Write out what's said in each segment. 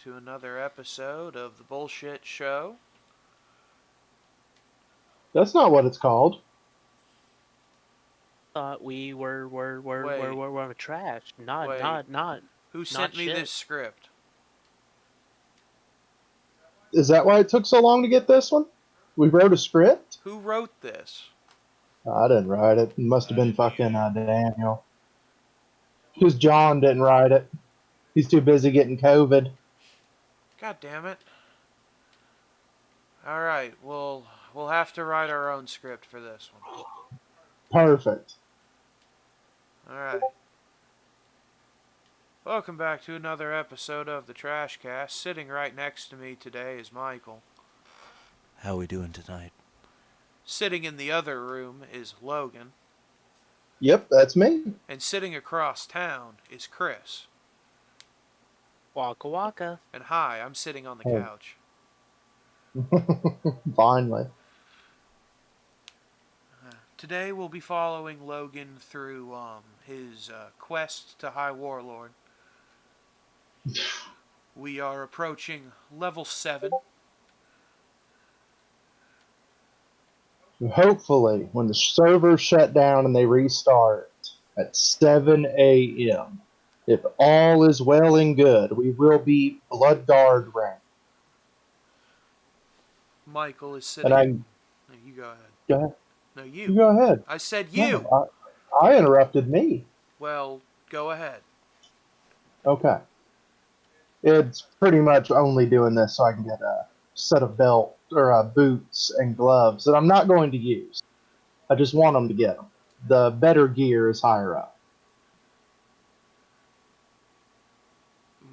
to another episode of the Bullshit Show. That's not what it's called. Thought we Wait, were trash. Not wait. not not Who not sent me shit. this script? Is that why it took so long to get this one? We wrote a script? Who wrote this? I didn't write it. It must have been fucking Daniel. Because John didn't write it. He's too busy getting COVID. God damn it. Alright, we'll have to write our own script for this one. Perfect. Alright. Welcome back to another episode of the TrashCast. Sitting right next to me today is Michael. How we doing tonight? Sitting in the other room is Logan. Yep, that's me. And sitting across town is Chris. Waka waka. And hi, I'm sitting on the Hey. couch. Finally. Today we'll be following Logan through his quest to High Warlord. We are approaching level 7. Hopefully, when the servers shut down and they restart at 7 a.m., if all is well and good, we will be Blood Guard rank. Michael is sitting... And No, you go ahead. Go ahead. No, You go ahead. I said you! No, I interrupted me. Well, go ahead. Okay. It's pretty much only doing this so I can get a set of belt or boots and gloves that I'm not going to use. I just want them to get them. The better gear is higher up.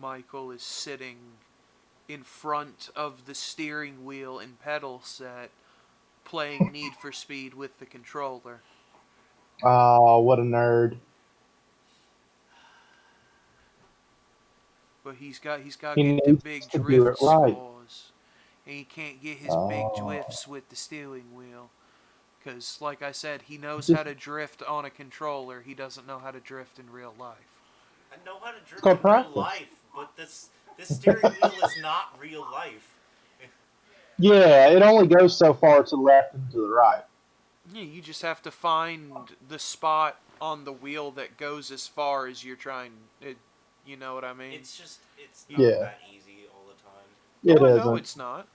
Michael is sitting in front of the steering wheel and pedal set, playing Need for Speed with the controller. Oh, what a nerd. But he's got He to get the needs big to do drift it right. scores. And he can't get his big drifts with the steering wheel. Because, like I said, he knows how to drift on a controller. He doesn't know how to drift in real life. I know how to drift called in practice. real life, but this steering wheel is not real life. Yeah, it only goes so far to the left and to the right. Yeah, you just have to find the spot on the wheel that goes as far as you're trying. You know what I mean? It's not that easy all the time. It No, isn't. it's not.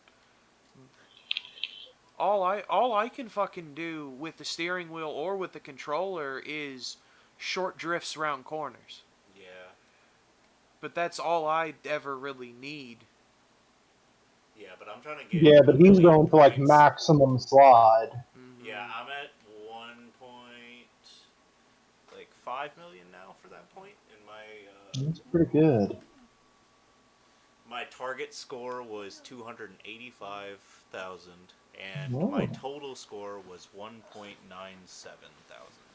All I can fucking do with the steering wheel or with the controller is short drifts around corners. Yeah. But that's all I ever really need. Yeah, but I'm trying to get. Yeah, but he's going for like points. maximum slide. Mm-hmm. Yeah, I'm at 1.5 million now for that point in my. That's pretty good. My target score was 285,000, and Whoa. my total score was 1.97 thousand.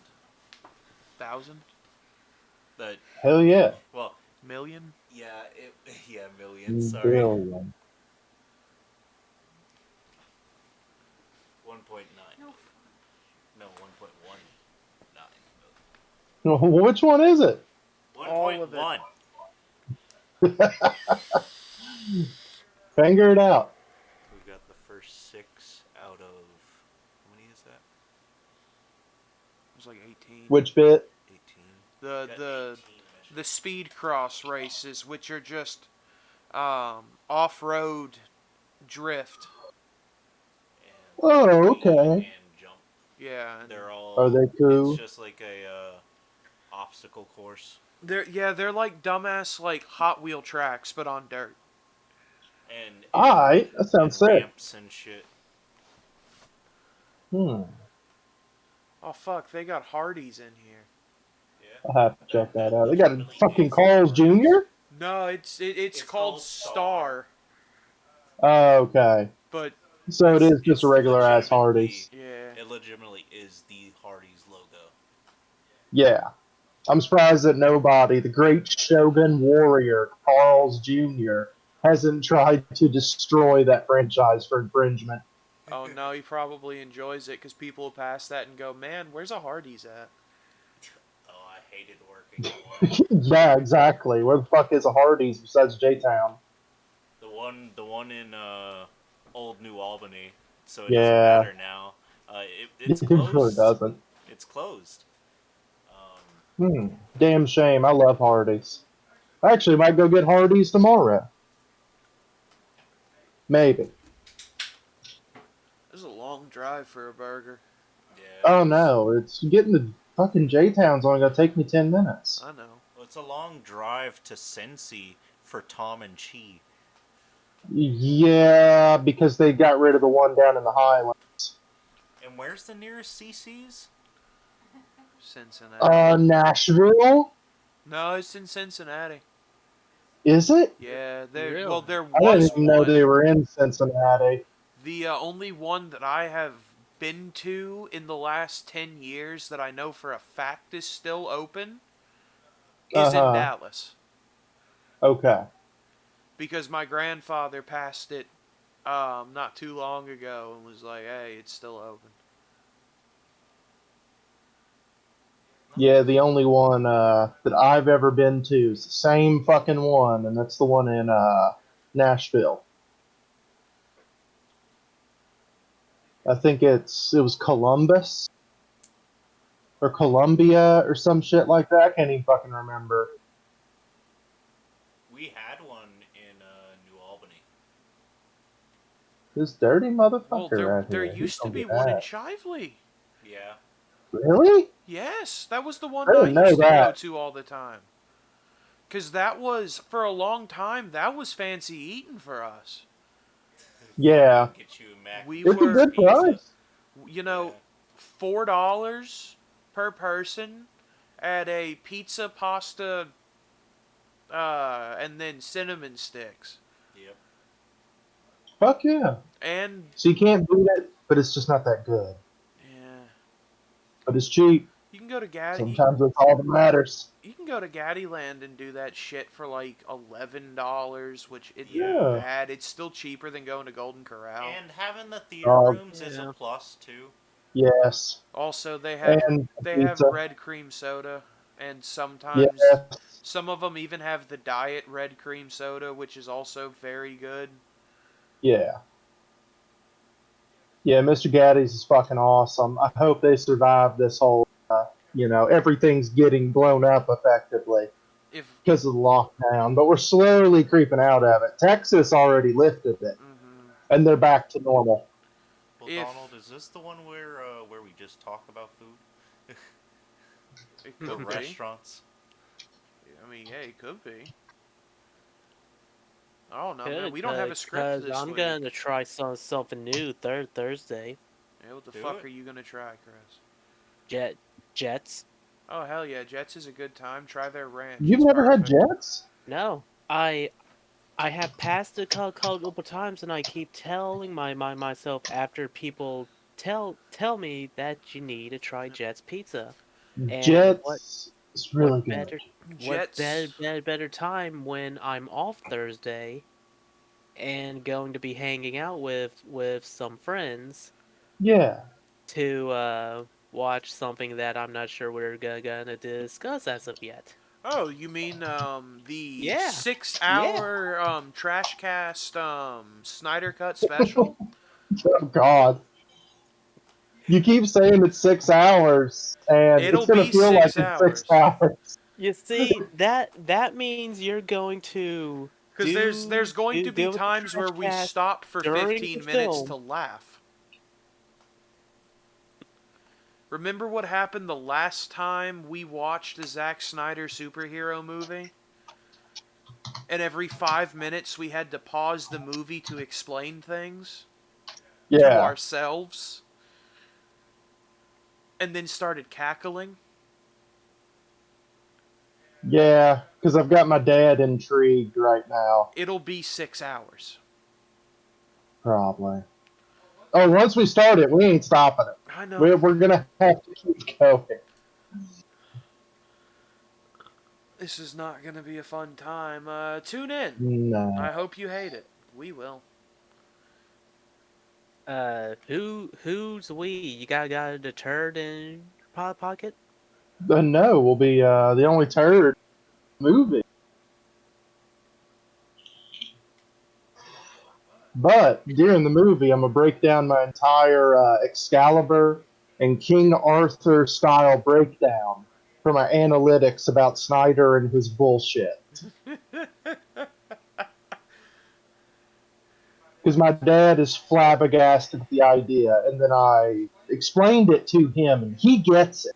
Thousand? Hell yeah. Well, million? Yeah, million. Sorry. Billion. 1.9. No, 1.19 million. Which one is it? 1.1. Finger it out. We've got the first 6 out of... How many is that? It was like 18. Which bit? 18. The speed cross races, which are just off-road drift. Oh, okay. And jump. Yeah. They're all... Are they cool? It's just like a obstacle course. They're like dumbass like Hot Wheel tracks, but on dirt. And Alright, that sounds sick. Ramps and shit. Oh fuck, they got Hardee's in here. Yeah. I'll have to check that out. They got a fucking Carl's Jr.? No, it's called Star. Oh, okay. But so it is just a regular ass Hardee's. Yeah. It legitimately is the Hardee's logo. Yeah. I'm surprised that nobody, the great Shogun warrior, Carl's Jr., hasn't tried to destroy that franchise for infringement. Oh no, he probably enjoys it because people will pass that and go, man, where's a Hardee's at? Oh, I hated working at one. Yeah, exactly. Where the fuck is a Hardee's besides J-Town? the one in Old New Albany. So it doesn't Yeah, matter now. It's it really closed. doesn't. It's closed. Um, Damn shame. I love Hardee's. I actually might go get Hardee's tomorrow. Maybe. This is a long drive for a burger. yeah, Oh it is. no, it's getting to fucking J-Town's only gonna take me 10 minutes. I know. Well, it's a long drive to Cincy for Tom and Chi. Yeah, because they got rid of the one down in the Highlands. And where's the nearest CC's? Cincinnati. Nashville? No, it's in Cincinnati. Is it? Yeah, Really? there I didn't was even know they one. were in Cincinnati. The only one that I have been to in the last 10 years that I know for a fact is still open is in Uh-huh. Dallas. Okay. Because my grandfather passed it not too long ago and was like, hey, it's still open. Yeah, the only one that I've ever been to is the same fucking one, and that's the one in Nashville. I think it was Columbus or Columbia or some shit like that. I can't even fucking remember. We had one in New Albany. This dirty Well, motherfucker right there here. He's used to gonna be get one in mad. Shively. Yeah. Really? Yes, that was the one I I didn't know used to go that. to all the time. Because that was, for a long time, that was fancy eating for us. Yeah. Fucking get you a mac We and It's a cheese were, good pizza. price. you Yeah. know, $4 per person at a pizza, pasta, and then cinnamon sticks. Yep. Fuck yeah. And, So you can't beat it, but it's just not that good. yeah, But it's cheap. you can go to Sometimes that's all that matters. you can go to Gaddyland and do that shit for like $11, which isn't Yeah. Yeah. bad. It's still cheaper than going to Golden Corral. And having the theater rooms is a Yeah. plus too. Yes. Also, And they have pizza. red cream soda, and sometimes Yes. some of them even have the diet red cream soda, which is also very good. Yeah. Yeah, Mr. Gaddy's is fucking awesome. I hope they survive this whole, everything's getting blown up effectively If because of the lockdown, but we're slowly creeping out of it. Texas already lifted it, mm-hmm, and they're back to normal. Well, if Donald, is this the one where we just talk about food? it The could be, restaurants. I mean, yeah, it could be. I don't know, man. Good, We don't have a script cause this I'm week. gonna try something new Thursday. Yeah, what the Do fuck it. are you gonna try, Chris? Jets. Oh hell yeah, Jets is a good time. Try their ranch. You've It's never had perfect. Jets? No, I have passed it a couple times, and I keep telling myself after people tell me that you need to try Jets pizza. And Jets is really good. what Jets. better time when I'm off Thursday and going to be hanging out with some friends Yeah. to watch something that I'm not sure we're gonna discuss as of yet. Oh, you mean the Yeah, yeah.6 hour TrashCast Snyder Cut special? Oh, God. You keep saying it's 6 hours, and it's It'll going to be feel like six it's six hours. hours. You see, that means you're going to Because there's going to be do the times where trash we cast stop for during the 15 minutes to film. laugh. Remember what happened the last time we watched the Zack Snyder superhero movie? And every 5 minutes we had to pause the movie to explain things to Yeah. ourselves. And then started cackling. Yeah, because I've got my dad intrigued right now. It'll be 6 hours. Probably. Oh, once we start it, we ain't stopping it. I know. We're going to have to keep going. This is not going to be a fun time. Tune in. No. I hope you hate it. We will. Who's we? You got a turd in your pocket? The no will be the only turd movie. But during the movie, I'm gonna break down my entire Excalibur and King Arthur style breakdown for my analytics about Snyder and his bullshit. Because my dad is flabbergasted at the idea, and then I explained it to him, and he gets it.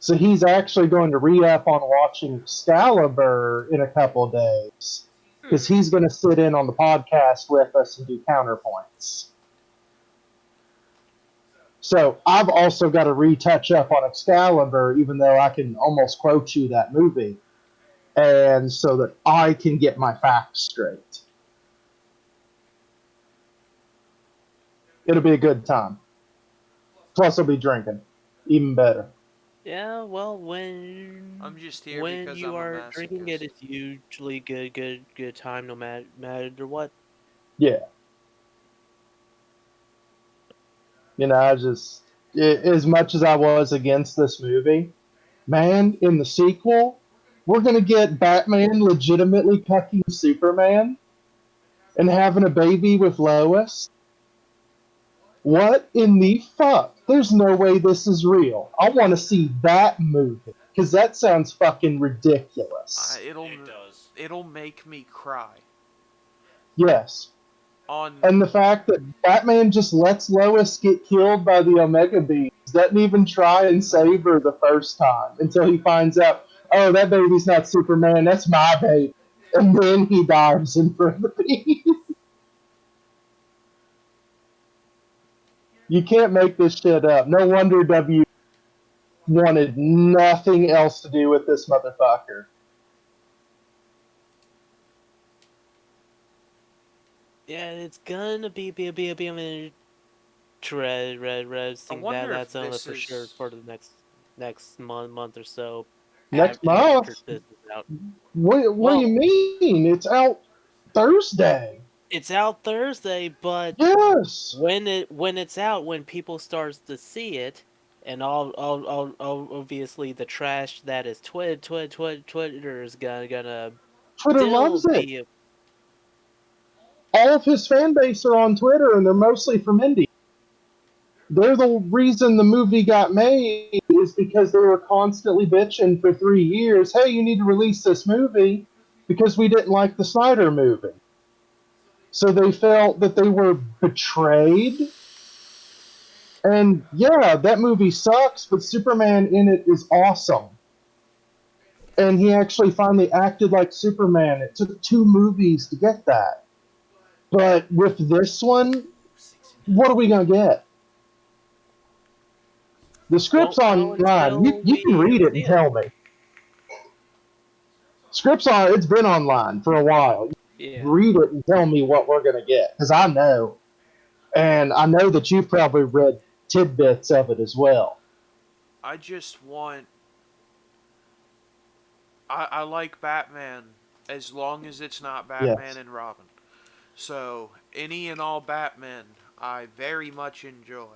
So he's actually going to re-up on watching Excalibur in a couple of days, because he's going to sit in on the podcast with us and do counterpoints. So I've also got to retouch up on Excalibur, even though I can almost quote you that movie, and so that I can get my facts straight. It'll be a good time. Plus, I'll be drinking. Even better. Yeah, well, when I'm just here when because you I'm a are drinking it, masochist. it's usually good time, no matter what. Yeah. I just, as much as I was against this movie, man, in the sequel, we're going to get Batman legitimately cucking Superman and having a baby with Lois. What in the fuck? There's no way this is real. I want to see that movie because that sounds fucking ridiculous. It does. It'll make me cry. Yes. On And the fact that Batman just lets Lois get killed by the Omega Beams, doesn't even try and save her the first time until he finds out, oh, that baby's not Superman, that's my baby. And then he dives in front of the beam. You can't make this shit up. No wonder W wanted nothing else to do with this motherfucker. Yeah, it's gonna be an I interesting wonder if that's only this for sure is for the next month or so Next after month? this is out. What do you Well, mean? It's out Thursday. it's out Thursday, but Yes. when it's out, when people starts to see it, and all obviously the trash that is Twitter is gonna Twitter still loves it. be All of his fan base are on Twitter, and they're mostly from India. They're the reason the movie got made is because they were constantly bitching for 3 years. Hey, you need to release this movie because we didn't like the Snyder movie. So they felt that they were betrayed. And yeah, that movie sucks, but Superman in it is awesome. And he actually finally acted like Superman. It took 2 movies to get that. But with this one, what are we going to get? The script's won't know online. You, until you can we read it see and it. tell me. Script's on. It's been online for a while. Yeah. Read it and tell me what we're gonna get, because I know, and I know that you've probably read tidbits of it as well. I just want I like Batman as long as it's not Batman Yes, and Robin. So any and all Batman I very much enjoy.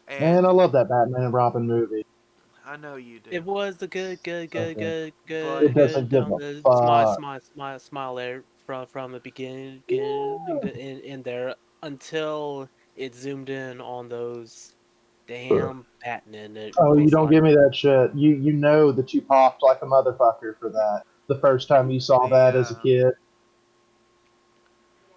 man, And I love that Batman and Robin movie. I know you do. It was a So good. But It doesn't give down a the fuck. smile there from the beginning in there until it zoomed in on those damn Batman Oh, you don't wasteland. give me that shit. You know that you popped like a motherfucker for that the first time you saw the that as a kid.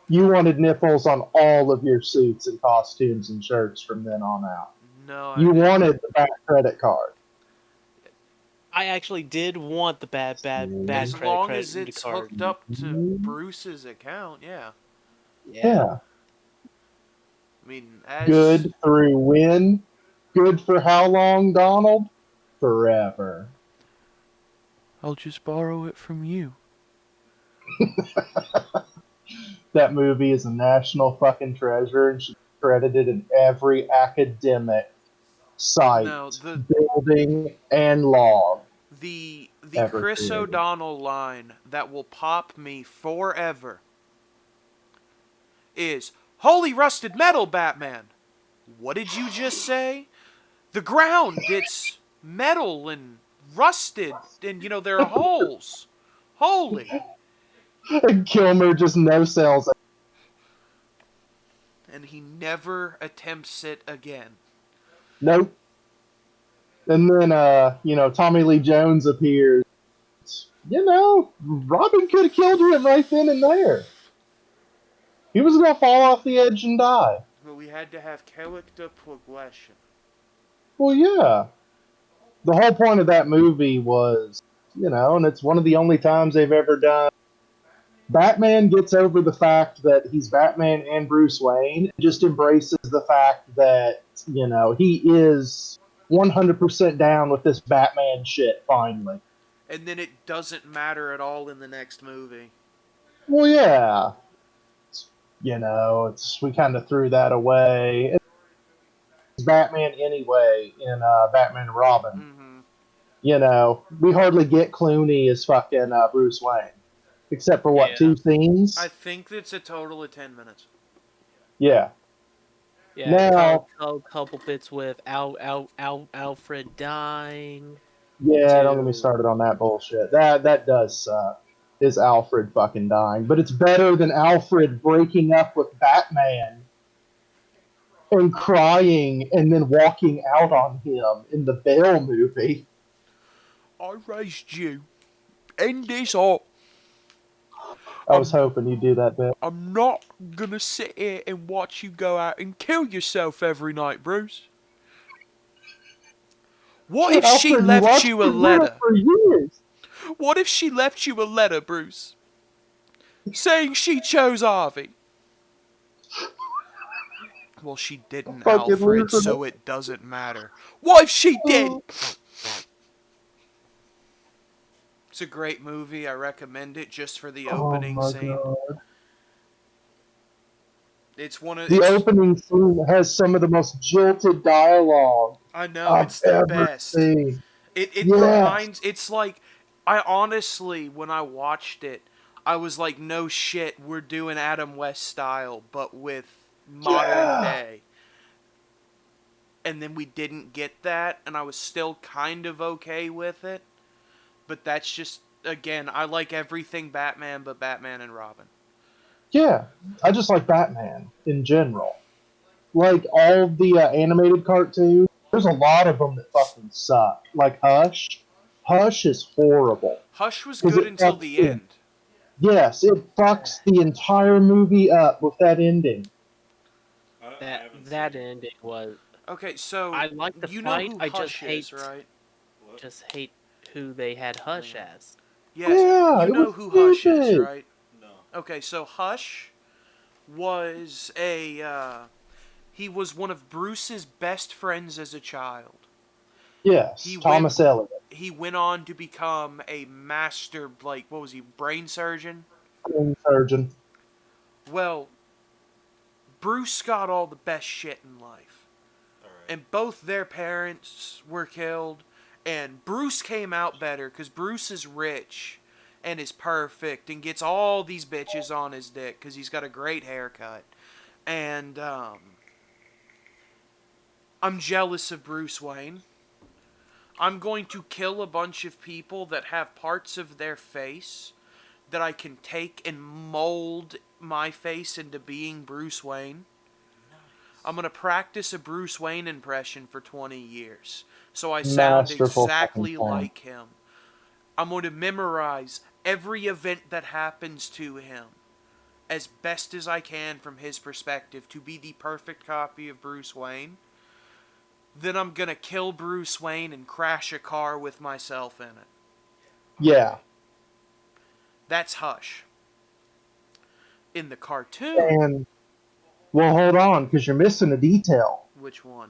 You wanted nipples on all of your suits and costumes and shirts from then on out. no I You didn't. wanted the back credit card. I actually did want the bad As long as credit it's card. hooked up to Bruce's account, yeah. Yeah. Yeah. I mean, as Good through when? Good for how long, Donald? Forever. I'll just borrow it from you. That movie is a national fucking treasure and should be credited in every academic site, No, building, and log the ever Chris created. O'Donnell line that will pop me forever is "Holy rusted metal, Batman." What did you just say? The ground, it's metal and rusted, and there are holes. Holy. And Kilmer just no sells it. and he never attempts it again. Nope. And then, Tommy Lee Jones appears. Robin could have killed him right then and there. He was going to fall off the edge and die. But we had to have character progression. Well, yeah. The whole point of that movie was, and it's one of the only times they've ever done. Batman gets over the fact that he's Batman and Bruce Wayne, and just embraces the fact that, he is 100% down with this Batman shit finally. And then it doesn't matter at all in the next movie. Well, yeah. We kind of threw that away. It's Batman anyway in Batman and Robin. Mm-hmm. We hardly get Clooney as fucking Bruce Wayne. Except for, what, 2 scenes? I think it's a total of 10 minutes. Yeah. Yeah, now, a couple bits with Alfred dying. Yeah, don't get me started on that bullshit. That does suck. Is Alfred fucking dying? But it's better than Alfred breaking up with Batman and crying and then walking out on him in the Bale movie. I raised you. End this up. I was hoping you'd do that bit. I'm not gonna sit here and watch you go out and kill yourself every night, Bruce. What if Alfred, she left you a letter? For years. What if she left you a letter, Bruce? Saying she chose Harvey. Well, she didn't, Alfred, so it doesn't matter. What if she did? It's a great movie. I recommend it just for the opening scene. God. It's one of the opening scene has some of the most jilted dialogue. I know, it's the best. Seen. It reminds. It's like, I honestly, when I watched it, I was like, no shit, we're doing Adam West style, but with modern day. And then we didn't get that, and I was still kind of okay with it. But that's just, again, I like everything Batman but Batman and Robin. Yeah, I just like Batman in general. Like all the animated cartoons, there's a lot of them that fucking suck. Like Hush. Hush is horrible. Hush was good until the end. Yes, it fucks the entire movie up with that ending. That ending was... Okay, so I like the fight. Know who Hush is, right? Just hate who they had Hush as. Yes, you know who Hush is, right? No. Okay, so Hush was he was one of Bruce's best friends as a child. Yes, Thomas Elliot. He went on to become a master, like, what was he, brain surgeon? Brain surgeon. Well, Bruce got all the best shit in life. All right. And both their parents were killed, and Bruce came out better because Bruce is rich and is perfect and gets all these bitches on his dick because he's got a great haircut. And I'm jealous of Bruce Wayne. I'm going to kill a bunch of people that have parts of their face that I can take and mold my face into being Bruce Wayne. Nice. I'm going to practice a Bruce Wayne impression for 20 years. So I sound exactly like him. I'm going to memorize every event that happens to him as best as I can from his perspective to be the perfect copy of Bruce Wayne. Then I'm going to kill Bruce Wayne and crash a car with myself in it. Yeah. That's Hush. In the cartoon... Well, hold on, because you're missing a detail. Which one?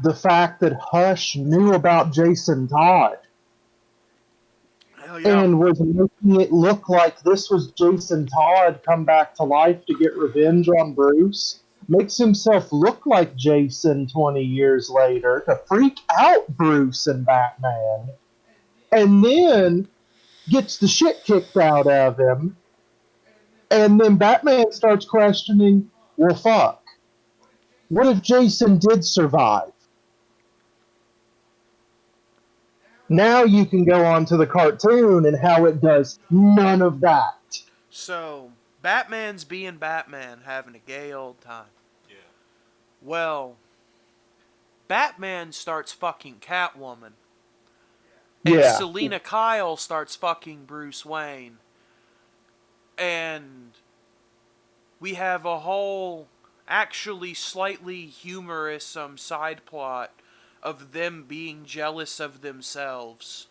The fact that Hush knew about Jason Todd. Hell yeah. And was making it look like this was Jason Todd come back to life to get revenge on Bruce. Makes himself look like Jason 20 years later to freak out Bruce and Batman. And then gets the shit kicked out of him. And then Batman starts questioning, well, fuck. What if Jason did survive? Now you can go on to the cartoon and how it does none of that. So, Batman's being Batman, having a gay old time. Yeah. Well, Batman starts fucking Catwoman. And Yeah. Selena Kyle starts fucking Bruce Wayne. And we have a whole, actually slightly humorous side plot of them being jealous of themselves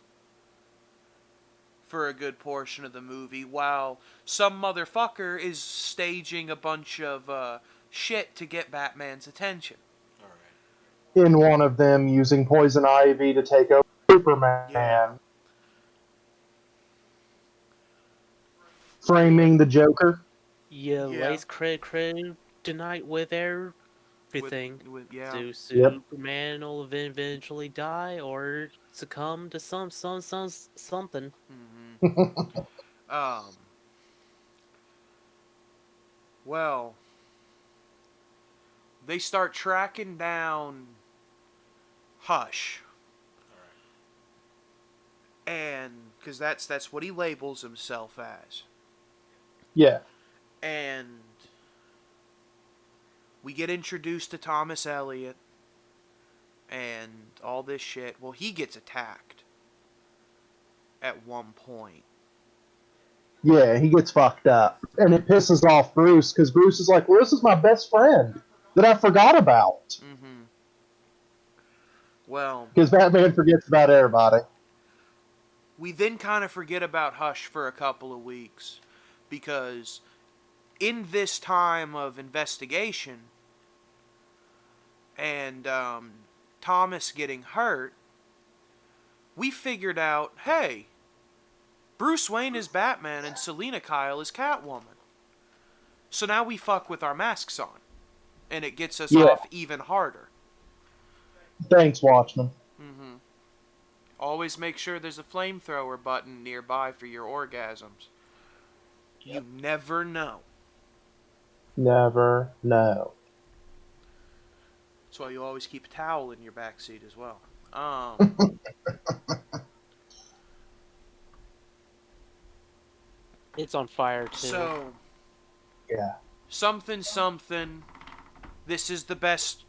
for a good portion of the movie, while some motherfucker is staging a bunch of shit to get Batman's attention. All right. In one of them using Poison Ivy to take over Superman. Yeah. Framing the Joker. Yeah, Yeah. lace kryptonite with everything. Yeah. So Yep. Superman will eventually die or succumb to something. Um. Well, they start tracking down Hush, All right. and because that's what he labels himself as, Yeah. and we get introduced to Thomas Elliot and all this shit. Well, he gets attacked at one point. Yeah, he gets fucked up. And it pisses off Bruce, because Bruce is like, well, this is my best friend that I forgot about. Mm-hmm. Well, Because Batman forgets about everybody. we then kind of forget about Hush for a couple of weeks, because in this time of investigation and Thomas getting hurt, we figured out, hey, Bruce Wayne is Batman and Selena Kyle is Catwoman. So now we fuck with our masks on, and it gets us off even harder. Thanks, Watchmen. Mm-hmm. Always make sure there's a flamethrower button nearby for your orgasms. You never know. Never know. That's why you always keep a towel in your backseat as well. It's on fire too. So, Yeah. something. This is the best.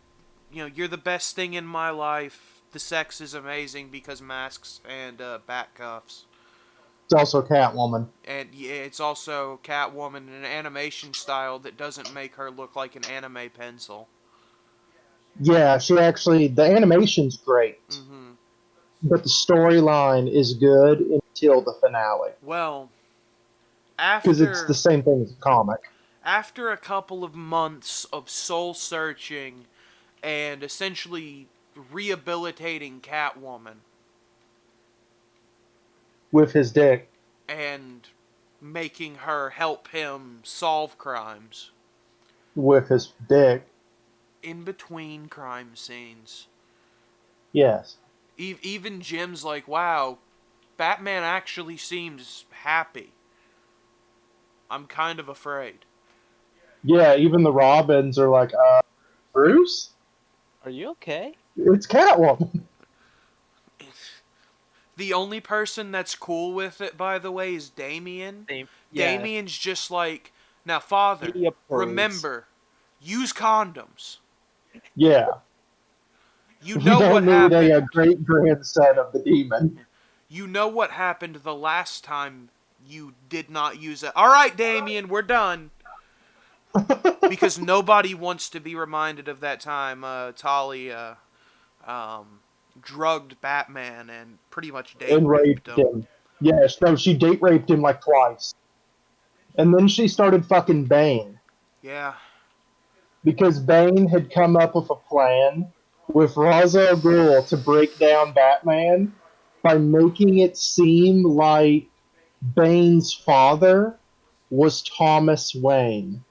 You're the best thing in my life. The sex is amazing because masks and bat cuffs. It's also Catwoman. And yeah, it's also Catwoman in an animation style that doesn't make her look like an anime pencil. Yeah, the animation's great. Mm-hmm. But the storyline is good until the finale. Well, because it's the same thing as a comic. After a couple of months of soul searching and essentially rehabilitating Catwoman With his dick. and making her help him solve crimes With his dick. in between crime scenes. Yes. Even Jim's like, wow, Batman actually seems happy. I'm kind of afraid. Yeah, even the Robins are like, Bruce? Are you okay? It's Catwoman. The only person that's cool with it, by the way, is Damien. Yeah. Damien's just like, now, Father, He approves. remember, use condoms. Yeah. You know what need happened. a great grandson of the demon. You know what happened the last time you did not use it. All right, Damien, we're done. Because nobody wants to be reminded of that time Talia drugged Batman and pretty much date raped him. Yes, no, she date raped him like twice. And then she started fucking Bane. Yeah. Because Bane had come up with a plan with Ra's al Ghul to break down Batman by making it seem like Bane's father was Thomas Wayne.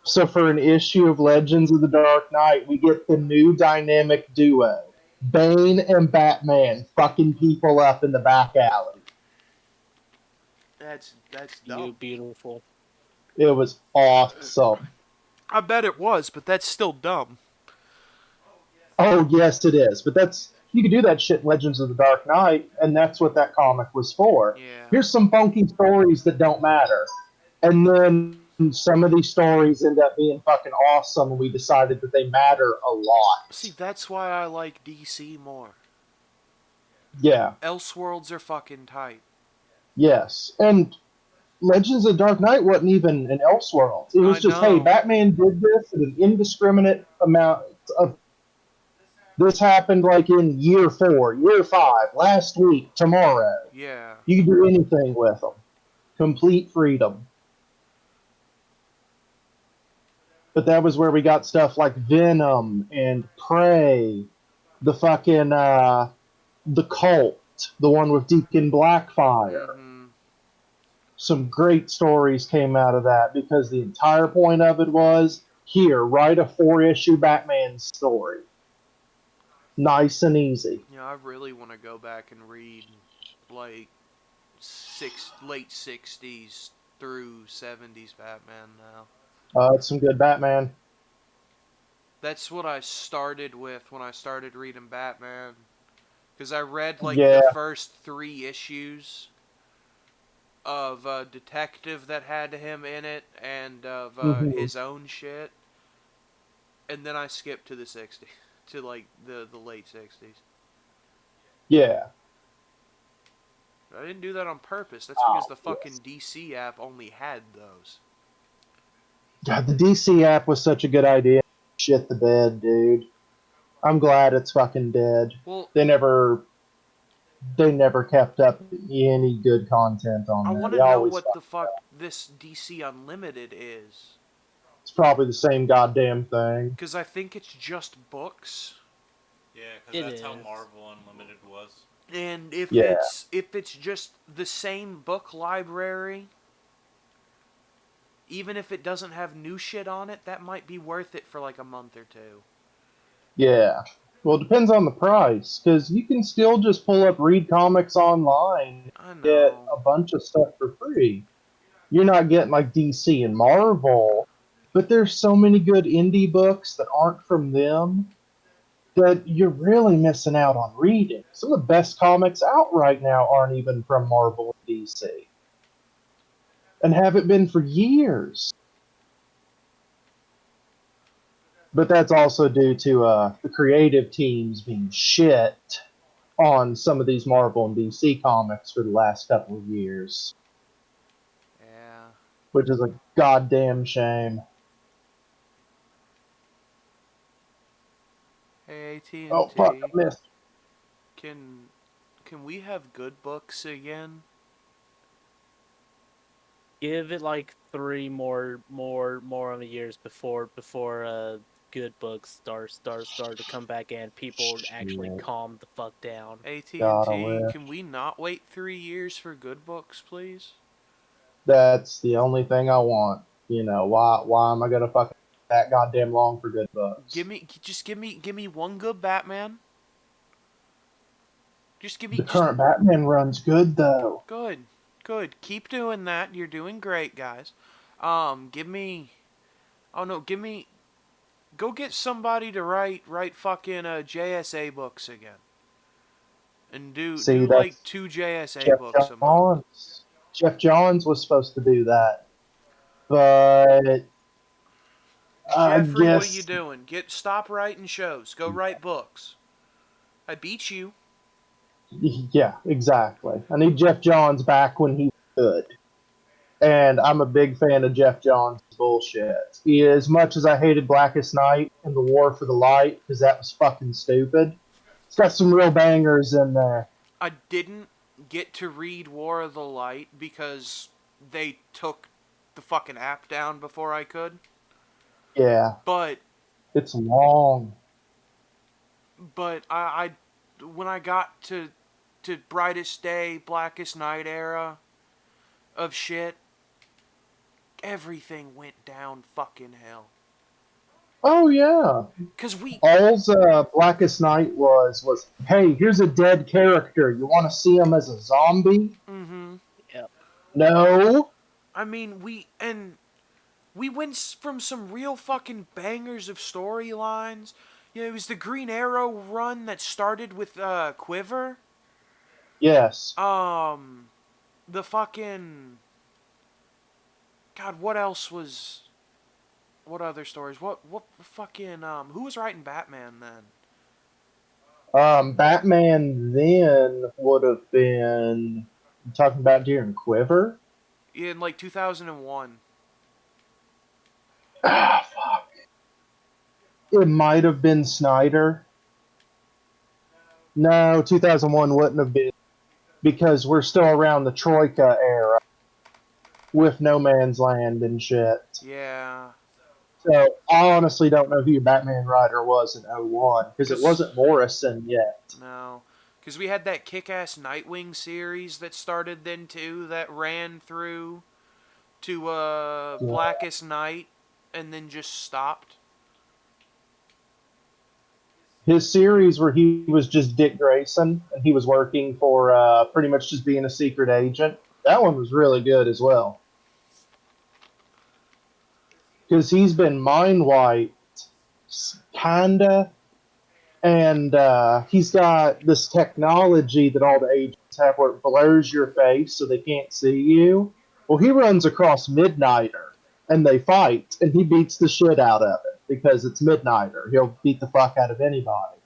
So for an issue of Legends of the Dark Knight, we get the new dynamic duo. Bane and Batman fucking people up in the back alley. That's dumb. You beautiful. It was awesome. I bet it was, but that's still dumb. Oh, yes, it is. But you can do that shit in Legends of the Dark Knight, and that's what that comic was for. Yeah. Here's some funky stories that don't matter. And then some of these stories end up being fucking awesome, and we decided that they matter a See, lot. that's why I like DC more. Yeah, Elseworlds are fucking tight. yes. And Legends of Dark Knight wasn't even an Elseworlds. It I was just, hey, know. Batman did this at an indiscriminate amount of. This happened like in year 4, year 5, last week, tomorrow. Yeah. You can do anything with them. Complete freedom. But that was where we got stuff like Venom and Prey, the fucking the Cult, the one with Deacon Blackfire. Mm-hmm. Some great stories came out of that because the entire point of it was here, write a 4-issue Batman story. Nice and easy. Yeah, I really want to go back and read like late '60s through '70s Batman now. It's some good Batman. That's what I started with when I started reading Batman. Because I read like the Yeah. first 3 issues of a detective that had him in it and of Hmm. his own shit. And then I skipped to the '60s, to like the late '60s. Yeah. I didn't do that on purpose. That's because the Yes. fucking DC app only had those. God, the DC app was such a good idea. Shit the bed, dude. I'm glad it's fucking dead. Well, They never kept up any good content I on there. want They to know always what the fuck. fuck this DC Unlimited is. It's probably the same goddamn thing. Because I think it's just books. Yeah, because It that's how is. Marvel Unlimited was. And Yeah. if it's just the same book library, even if it doesn't have new shit on it, that might be worth it for like a month or two. Yeah. Well, it depends on the price, because you can still just pull up Read Comics online I and get know. a bunch of stuff for free. You're not getting like DC and Marvel, but there's so many good indie books that aren't from them that you're really missing out on reading. Some of the best comics out right now aren't even from Marvel and DC, and haven't been for years. But that's also due to the creative teams being shit on some of these Marvel and DC comics for the last couple of years, Yeah. which is a goddamn shame. Hey, Oh fuck, I AT&T, missed. can can we have good books again? Give it like 3 more years before good books start to come back and people actually Shit. calm the fuck down. God, I AT&T, wish. can we not wait 3 years for good books, please? That's the only thing I want. You know, why am I gonna fucking that goddamn long for good books? Give me one good Batman. The Just current Batman run's good though. good, good. Keep doing that. You're doing great, guys. Give me. Oh no, give me. Go get somebody to write fucking JSA books again, and See, do like that's 2 JSA Jeff books a month. Johns. Jeff Johns was supposed to do that, but I Jeffrey, what are you guess doing? Stop writing shows. Go write books. I beat you. yeah, exactly. I need Jeff Johns back when he was good. And I'm a big fan of Jeff Johns' bullshit. As much as I hated Blackest Night and the War for the Light, because that was fucking stupid, it's got some real bangers in there. I didn't get to read War of the Light because they took the fucking app down before I could. Yeah, But it's long. I when I got to Brightest Day, Blackest Night era of shit, everything went down fucking hell. Oh yeah. Cause we All's Blackest Night was, hey, here's a dead character. You want to see him as a zombie? mm-hmm. Yep. No. I mean we went from some real fucking bangers of storylines. You know, it was the Green Arrow run that started with Quiver. Yes. The fucking God, what else was? What other stories? What fucking who was writing Batman then? Batman then would have been talking about Darren Quiver. In like 2001. Ah, fuck. It might have been Snyder. No, 2001 wouldn't have been because we're still around the Troika era with No Man's Land and shit. Yeah, So I honestly don't know who your Batman writer was in '01 because it cause wasn't Morrison yet. no, cause we had that kick-ass Nightwing series that started then too that ran through to Yeah. Blackest Night and then just stopped. His series where he was just Dick Grayson and he was working for pretty much just being a secret agent. That one was really good as well because he's been mind wiped, kinda, and he's got this technology that all the agents have where it blurs your face so they can't see you. Well, he runs across Midnighter and they fight, and he beats the shit out of it because it's Midnighter. He'll beat the fuck out of anybody.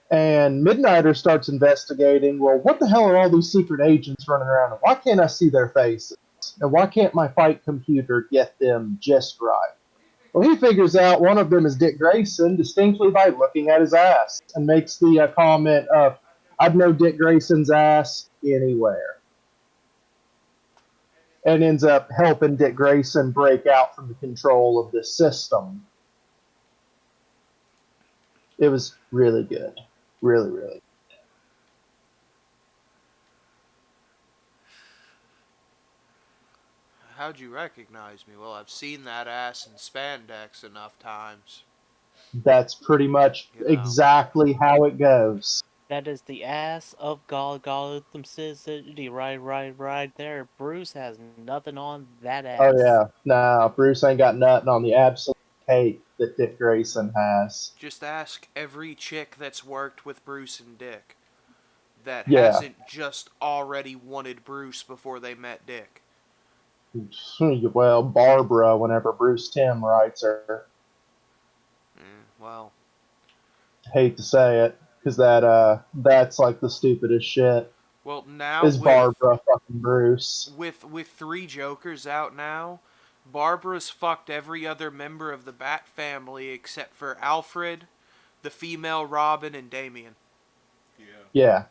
And Midnighter starts investigating, well, what the hell are all these secret agents running around? And why can't I see their faces? And why can't my fight computer get them just right? Well, he figures out one of them is Dick Grayson distinctly by looking at his ass and makes the comment of, I'd know Dick Grayson's ass anywhere. And ends up helping Dick Grayson break out from the control of this system. It was really good. Really, really. How'd you recognize me? Well, I've seen that ass in spandex enough times. That's pretty much You know. exactly how it goes. That is the ass of Gotham City, right there. Bruce has nothing on that Oh ass. yeah, no, Bruce ain't got nothing on the absolute cake that Dick Grayson has. Just ask every chick that's worked with Bruce and Dick that Yeah, hasn't just already wanted Bruce before they met Dick. well, Barbara, whenever Bruce Timm writes her, Well, hate to say it, because that's like the stupidest shit. well now Is Barbara fucking Bruce? with three Jokers out now, Barbara's fucked every other member of the Bat family except for Alfred, the female Robin, and Damian. Yeah. Yeah,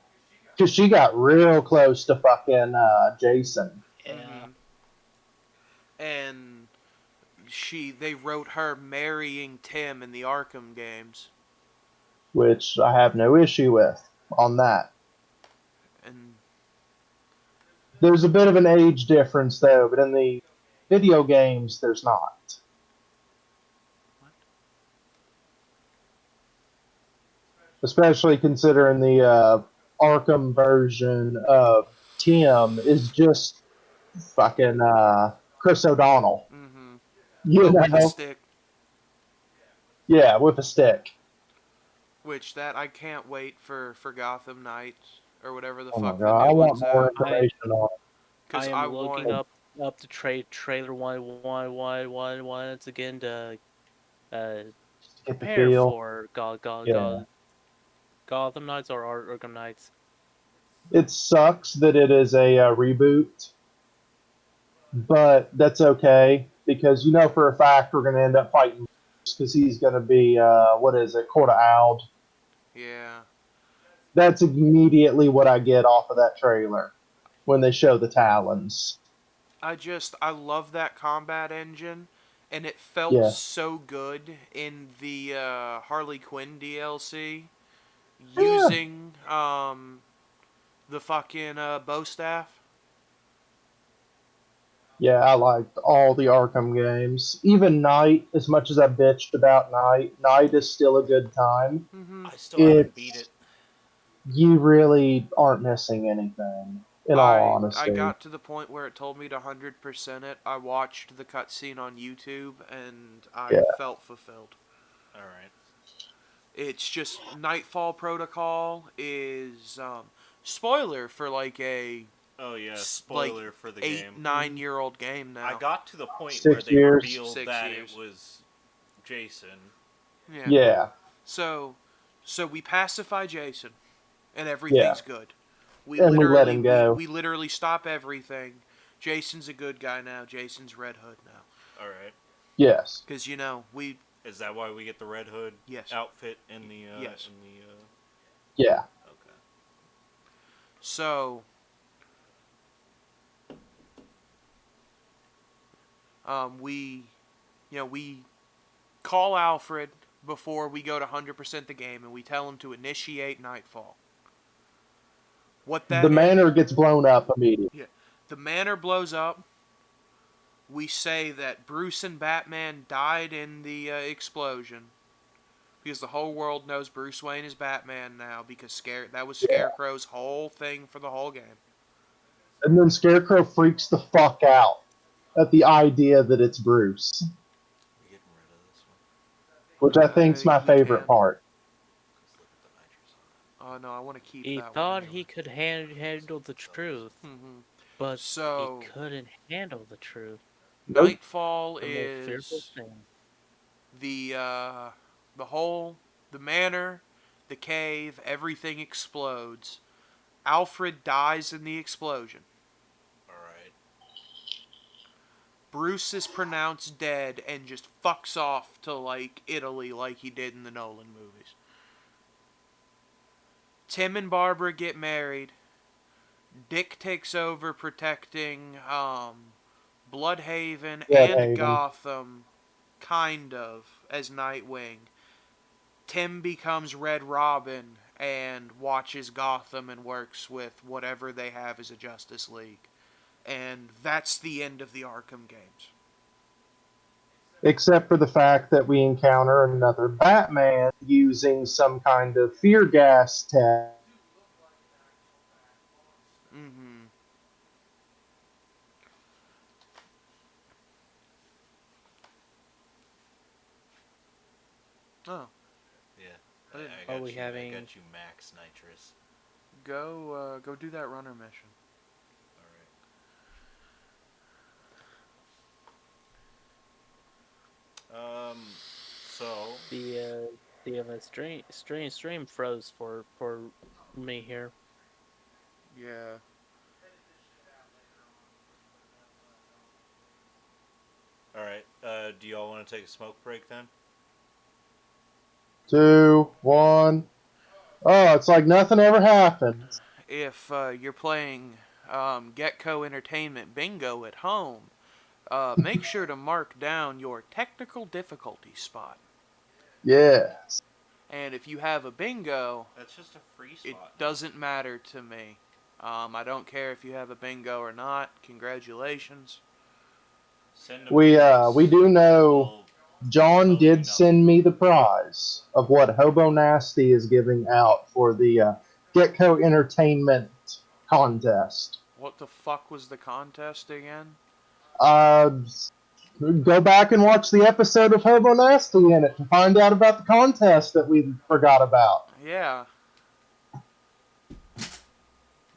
because she got real close to fucking Jason. Yeah. And they wrote her marrying Tim in the Arkham games. Which I have no issue with on that. And There's a bit of an age difference though, but in the video games, there's not. Especially considering the Arkham version of Tim is just fucking Chris O'Donnell. You but with a know? stick, Yeah, with a stick. which that I can't wait for Gotham Knights or whatever the Oh my fuck the god, I new want one's more out. I information on it. I Cause I am looking want up the trailer once again to uh Get the prepare feel. for Yeah. Gotham Knights or Arkham Knights. It sucks that it is a reboot, but that's okay because you know for a fact we're going to end up fighting because he's going to be, what is it, Court of Owd. yeah. That's immediately what I get off of that trailer when they show the Talons. I love that combat engine, and it felt Yeah. so good in the Harley Quinn DLC Yeah. using the fucking bow staff. Yeah, I liked all the Arkham games. Even Night, as much as I bitched about Night, Night is still a good time. I still haven't beat It's it. you really aren't missing anything, in all I honesty. got to the point where it told me to 100% it. I watched the cutscene on YouTube and I Yeah. felt fulfilled. All right. It's just Nightfall Protocol is spoiler for like a Oh yeah, like spoiler for the 8, game. 9-year-old game now. I got to the point where 6 they years. revealed 6 that years. it was Jason. Yeah. Yeah. So we pacify Jason, and Yeah. everything's good. We And we let literally him go. we literally stop everything. Jason's a good guy now. Jason's Red Hood now. All right. Yes. Because we Is that why we get the Red Hood yes outfit in the yes. Yeah. Okay. So we we call Alfred before we go to 100% the game, and we tell him to initiate Nightfall. What The that is? manor gets blown up immediately. Yeah, the manor blows up. We say that Bruce and Batman died in the explosion because the whole world knows Bruce Wayne is Batman now because that was Yeah. Scarecrow's whole thing for the whole game. And then Scarecrow freaks the fuck out at the idea that it's Bruce, We're getting rid of this one. which I think's my We favorite can. part. Just look at the nitrous Oh no, I want to keep He that thought one. he could handle the truth, Mm-hmm. but So he couldn't handle the truth. Nope. Nightfall The most fearful is thing. the whole the manor, the cave, everything explodes. Alfred dies in the explosion. All right. Bruce is pronounced dead and just fucks off to like Italy like he did in the Nolan movies. Tim and Barbara get married. Dick takes over protecting Bloodhaven and Bloodhaven. Gotham, kind of, as Nightwing. Tim becomes Red Robin and watches Gotham and works with whatever they have as a Justice League. And that's the end of the Arkham games. Except for the fact that we encounter another Batman using some kind of fear gas test. Mm-hmm. Oh. Yeah. I didn't- I Are got we you. I having- got you max nitrous. Go do that runner mission. All right. So The stream froze for me here. Yeah. all right. Do y'all want to take a smoke break then? 2, 1. Oh, it's like nothing ever happened. If you're playing Getco Entertainment Bingo at home, make sure to mark down your technical difficulty spot. Yes. And if you have a bingo, That's just a free it spot. doesn't matter to me. I don't care if you have a bingo or not. Congratulations. Send We invites. do know We'll John tell you did nothing. send me the prize of what Hobo Nasty is giving out for the Getco Entertainment contest. What the fuck was the contest again? Go back and watch the episode of Hobo Nasty in it to find out about the contest that we forgot about. Yeah.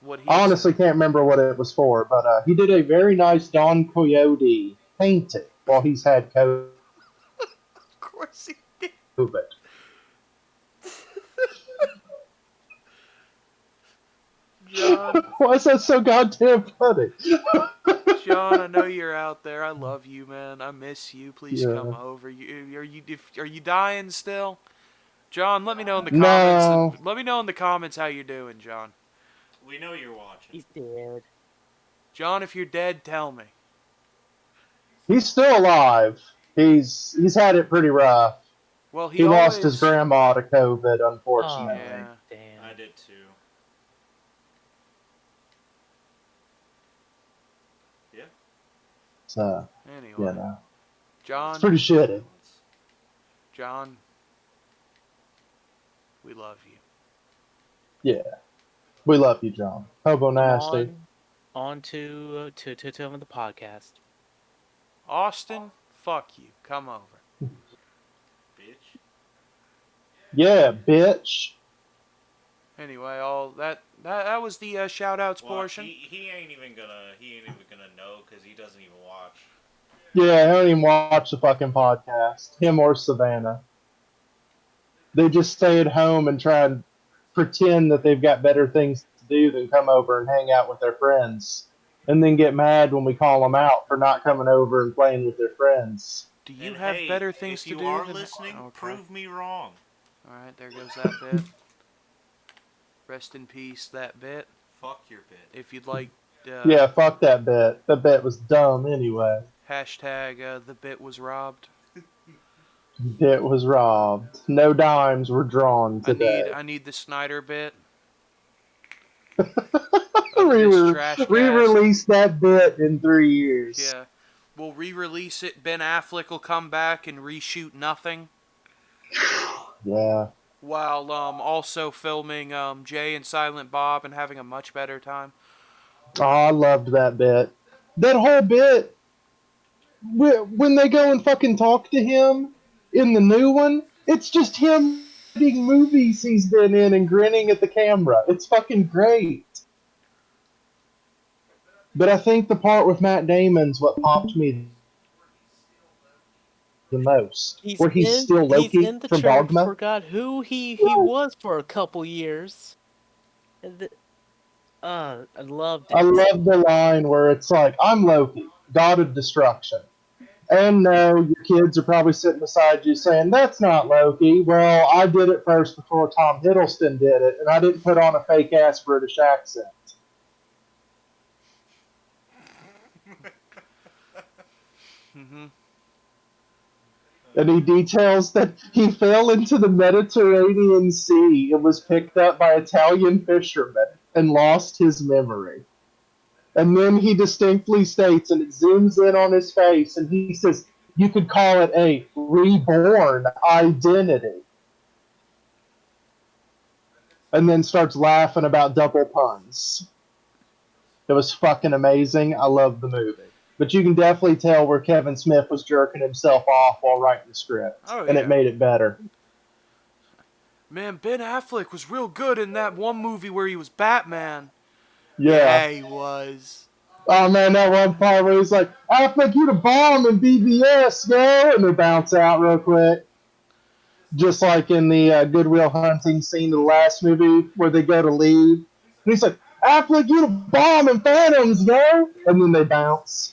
What he I honestly said. can't remember what it was for, but he did a very nice Don Quixote painting while he's had COVID. Of course he did. John, Why is that so goddamn funny? John, I know you're out there. I love you, man. I miss you. Please Yeah. come over. Are you dying still? John, let me know in the No. comments. Let me know in the comments how you're doing, John. We know you're watching. He's dead. John, if you're dead, tell me. He's still alive. He's had it pretty rough. Well, He lost his grandma to COVID, unfortunately. Yeah. Damn. I did too. Yeah. So, Anyway, you know, John, it's pretty shitty. John, we love you. Yeah. We love you, John. Hobo Nasty. On to the podcast. Austin, fuck you. Come over. Bitch. Yeah, bitch. Anyway, all that was the shout outs Well, portion. he ain't even gonna know because he doesn't even watch. Yeah, I don't even watch the fucking podcast. Him or Savannah. They just stay at home and try and pretend that they've got better things to do than come over and hang out with their friends. And then get mad when we call them out for not coming over and playing with their friends. Do you And have hey, better things if to you do are than? listening, Okay. prove me wrong. All right, there goes that bit. Rest in peace, that bit. Fuck your bit. If you'd like, Yeah, fuck that bet. That bet was dumb anyway. hashtag the bit was robbed. It was robbed. No dimes were drawn I need today. I need the Snyder bit of this trash cast. Re-release that bit in 3 years. Yeah, we'll re-release it. Ben Affleck will come back and reshoot nothing, Yeah. while also filming Jay and Silent Bob and having a much better time. Oh, I loved that bit. That whole bit, when they go and fucking talk to him in the new one, it's just him reading movies he's been in and grinning at the camera. It's fucking great. But I think the part with Matt Damon's what popped me the most, where he's still He's Loki in the from church, Dogma. forgot who he was for a couple years. And I loved I it. love the line where it's like, I'm Loki, god of destruction. And no, your kids are probably sitting beside you saying, that's not Loki. Well, I did it first before Tom Hiddleston did it, and I didn't put on a fake ass British accent. Mm-hmm. And he details that he fell into the Mediterranean Sea and was picked up by Italian fishermen and lost his memory. And then he distinctly states, and it zooms in on his face, and he says, you could call it a reborn identity. And then starts laughing about double puns. It was fucking amazing. I love the movie. But you can definitely tell where Kevin Smith was jerking himself off while writing the script. Oh And it yeah. made it better. Man, Ben Affleck was real good in that one movie where he was Batman. Yeah. Yeah, he was. Oh man, that one part where he's like, Affleck, you the bomb in BBS, yo! And they bounce out real quick. Just like in the Goodwill Hunting scene of the last movie where they go to leave. And he's like, Affleck, you the bomb in Phantoms, yo! And then they bounce.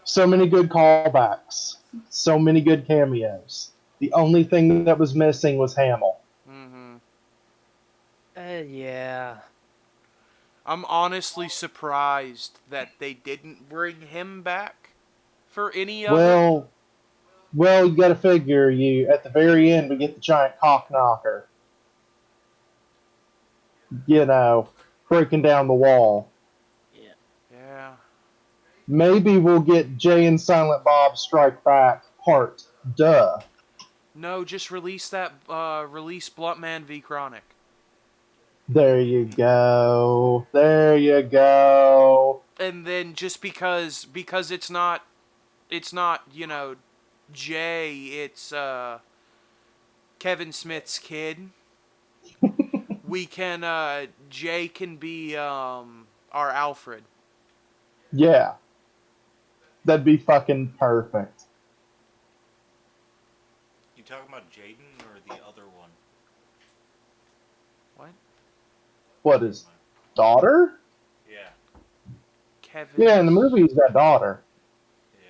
So many good callbacks. So many good cameos. The only thing that was missing was Hamill. Mm-hmm. Yeah. I'm honestly surprised that they didn't bring him back for any of it. Well, you gotta figure, you at the very end we get the giant cock knocker. You know, breaking down the wall. Yeah. Yeah. Maybe we'll get Jay and Silent Bob Strike Back Part Duh. No, just release that. Release Bluntman v Chronic. There you go. There you go. And then just because it's not Jay, it's Kevin Smith's kid. We can Jay can be our Alfred. Yeah. That'd be fucking perfect. You talking about Jaden or the other one? What? What, his daughter? Yeah, Kevin. Yeah, in the movie he's got daughter. yeah.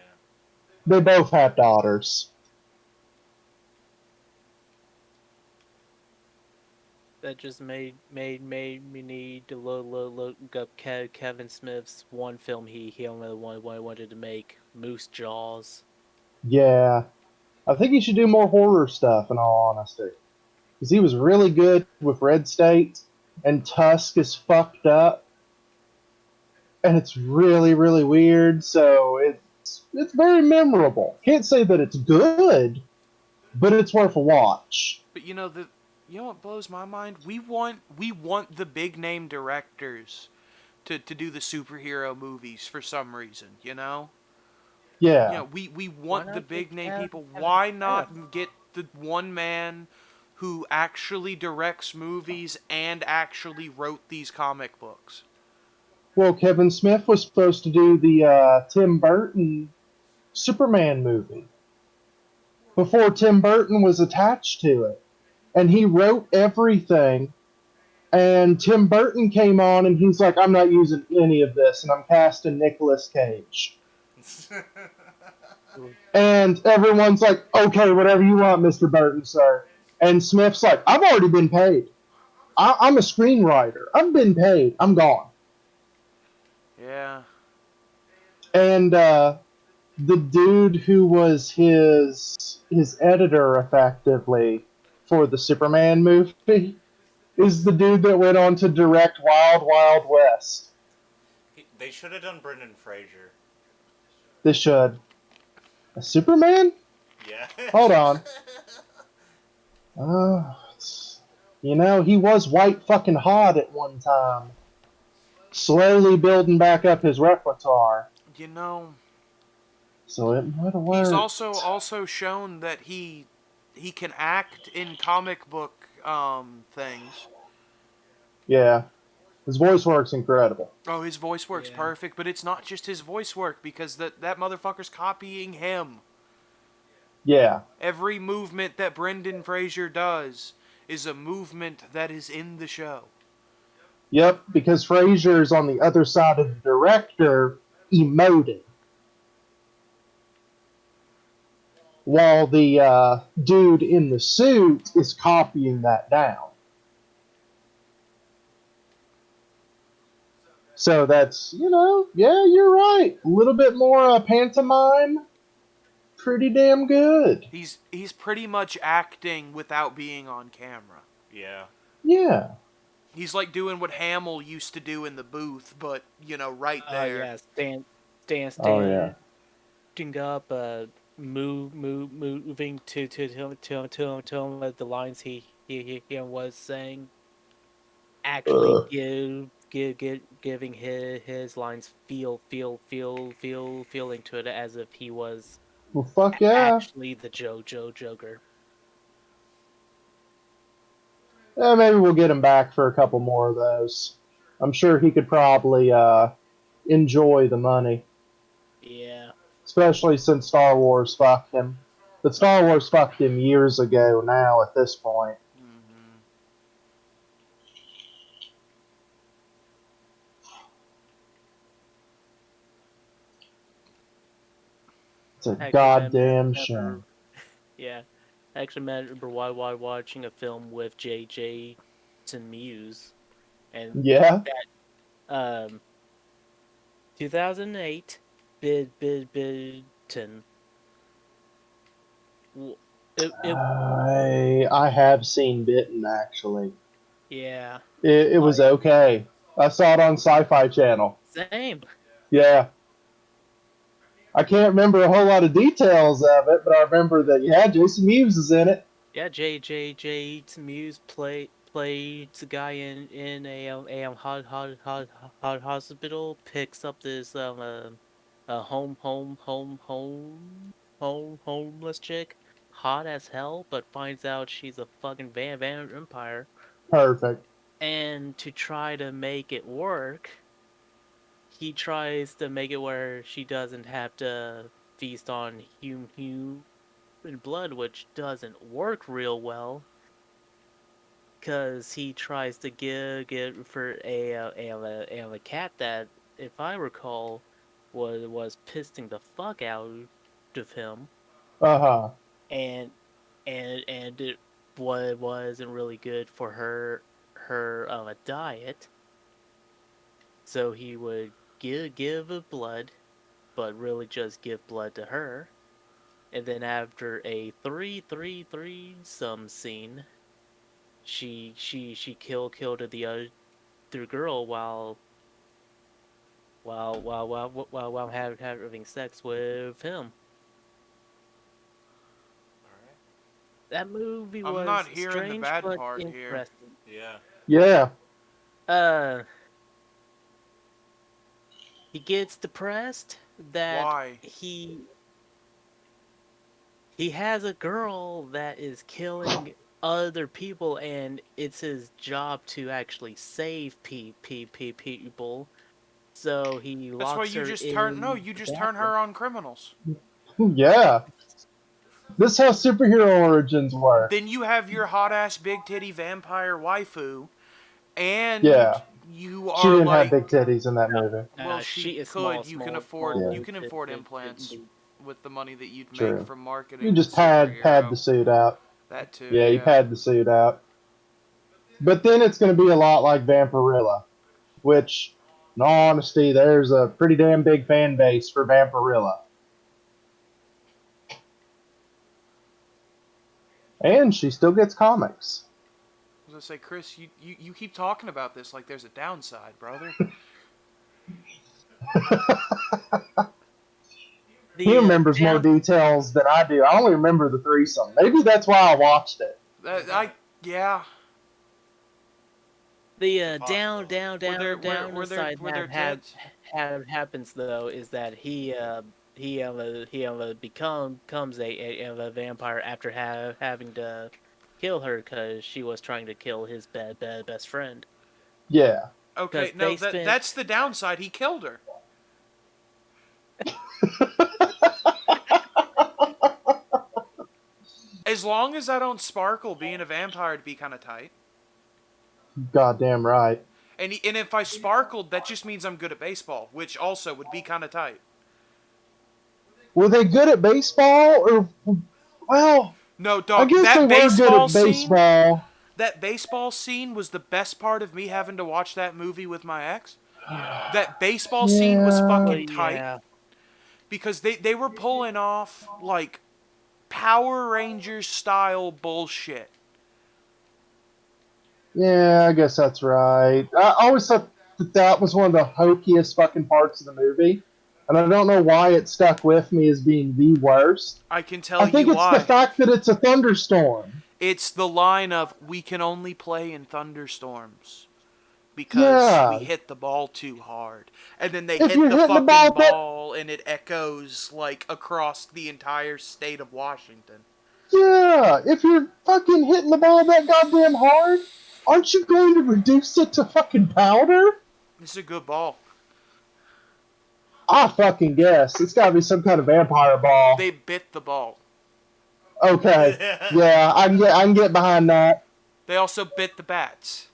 They both have daughters. That just made me need to look up Kevin Smith's one film he only wanted to make, Moose Jaws. Yeah. I think he should do more horror stuff, in all honesty. Because he was really good with Red State, and Tusk is fucked up. And it's really, really weird, so it's very memorable. Can't say that it's good, but it's worth a watch. But you know what blows my mind? We want the big name directors to do the superhero movies for some reason, you know? Yeah. We Why want the not big get name people. Kevin Why Smith? not get the one man who actually directs movies and actually wrote these comic books. Well, Kevin Smith was supposed to do the Tim Burton Superman movie before Tim Burton was attached to it. And he wrote everything. And Tim Burton came on and he's like, I'm not using any of this, and I'm casting Nicolas Cage. And everyone's like, okay, whatever you want, Mr. Burton, sir. And Smith's like, I've already been paid. I'm a screenwriter. I've been paid. I'm gone. Yeah. And the dude who was his editor, effectively, for the Superman movie is the dude that went on to direct Wild Wild West. They should have done Brendan Fraser. This should. A Superman? Yeah. Hold on. You know, he was white fucking hot at one time. Slowly building back up his repertoire. You know, So it might have he's worked. also shown that he can act in comic book things. Yeah. His voice work's incredible. Oh, his voice works Yeah. perfect, but it's not just his voice work because that motherfucker's copying him. Yeah. Every movement that Brendan Fraser does is a movement that is in the show. Yep, because Fraser's on the other side of the director emoting. While the dude in the suit is copying that down. So that's, yeah, you're right. A little bit more pantomime. Pretty damn good. He's pretty much acting without being on camera. Yeah. Yeah. He's like doing what Hamill used to do in the booth, but right there. Yeah, Oh, yeah. standing up, moving to the lines he was saying, actually Ugh. giving his lines feeling to it as if he was Well, fuck yeah. actually the Joker. Maybe we'll get him back for a couple more of those. I'm sure he could probably enjoy the money. Yeah. Especially since Star Wars fucked him. But Star Wars fucked him years ago now at this point. Mm-hmm. It's a Actually, goddamn remember, shame. yeah, I actually remember why watching a film with J.J. Muse, and Yeah? that 2008 Bidton. It I have seen Bitten, actually. yeah, It was okay. I saw it on Sci-Fi Channel. same. Yeah. I can't remember a whole lot of details of it, but I remember that, yeah, Jason Mewes is in it. Yeah, J. Muse played the guy in a hospital, picks up this homeless chick, hot as hell, but finds out she's a fucking vampire, Perfect. and to try to make it work, he tries to make it where she doesn't have to feast on human blood, which doesn't work real well. Because he tries to give for a cat that, if I recall, was pissing the fuck out of him, Uh-huh. and it wasn't really good for her diet. So he would give blood, but really just give blood to her. And then after a 3 some scene, she killed the other girl while having sex with him. Alright. That movie I'm not was hearing the strange bad but part here. interesting. Yeah. Yeah. Uh, he gets depressed that Why? he has a girl that is killing other people, and it's his job to actually save people. So he That's why locks you her just turn. No, in you the just turn bathroom. her on criminals. Yeah. This is how superhero origins work. Then you have your hot ass big titty vampire waifu, and Yeah. you She are didn't have like, big titties in that movie. well, she She is could. small, You can small, afford. small. Yeah. You can afford implants with the money that you'd make True. from You marketing the just pad superhero. the suit out. That too, Yeah, you yeah. pad the suit out. But then it's going to be a lot like Vampirilla, which, in all honesty, there's a pretty damn big fan base for Vampirilla. And she still gets comics. I was gonna say, Chris, you keep talking about this like there's a downside, brother. He The remembers more down details than I do. I only remember the threesome. Maybe that's why I watched it. Yeah. The It's a possibility. downside Were there that tits? happens though is that he becomes a vampire after having to kill her because she was trying to kill his best friend. Yeah. Okay, Because no, they spent that's the downside. He killed her. As long as I don't sparkle, being a vampire would be kind of tight. Goddamn right. And if I sparkled, that just means I'm good at baseball, which also would be kind of tight. Were they good at baseball? Or, well, No, I dog, guess they were good at baseball. that baseball scene was the best part of me having to watch that movie with my ex. That baseball scene was Yeah. fucking well, tight yeah. because they were pulling off like Power Rangers style bullshit. Yeah, I guess that's right. I always thought that that was one of the hokiest fucking parts of the movie. And I don't know why it stuck with me as being the worst. I can I tell you think it's the why. fact that it's a thunderstorm. It's the line of "we can only play in thunderstorms because we Yeah. hit the ball too hard." And then they If hit you're the hitting the fucking ball that ball and it echoes like across the entire state of Washington. yeah, if you're fucking hitting the ball that goddamn hard, aren't you going to reduce it to fucking powder? It's a good ball. I fucking guess. It's gotta be some kind of vampire They ball. bit the ball. Okay. Yeah, I can get behind that. They also bit the bats.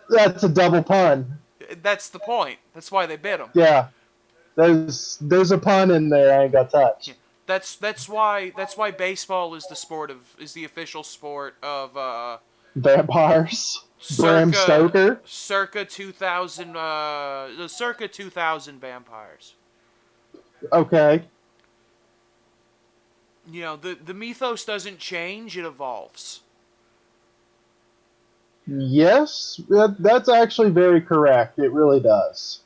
That's a double pun. That's the point. That's why they bit them. Yeah. There's a pun in there I ain't got Yeah. touch. That's why baseball is the official sport of Vampires. Bram circa Stoker. circa 2000 the circa 2000 vampires. Okay. You know, the mythos doesn't change, it evolves. Yes, that's actually very correct. It really does.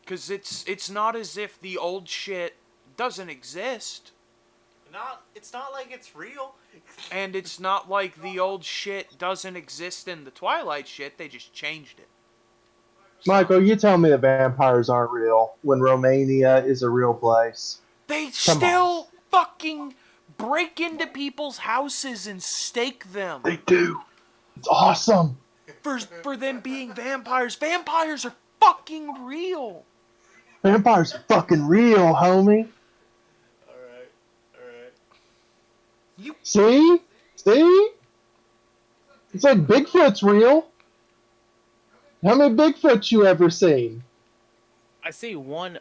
Cuz it's not as if the old shit doesn't exist, It's not like it's real. and it's not like the old shit doesn't exist in the Twilight shit, they just changed it. Michael, you tell me that vampires aren't real when Romania is a real place. They Come on. still fucking break into people's houses and stake them. They do. It's awesome. For them being vampires. Vampires are fucking real. Vampires are fucking real, homie. Alright. Alright. You See? See? It's like Bigfoot's real. How many Bigfoots you ever seen? I see one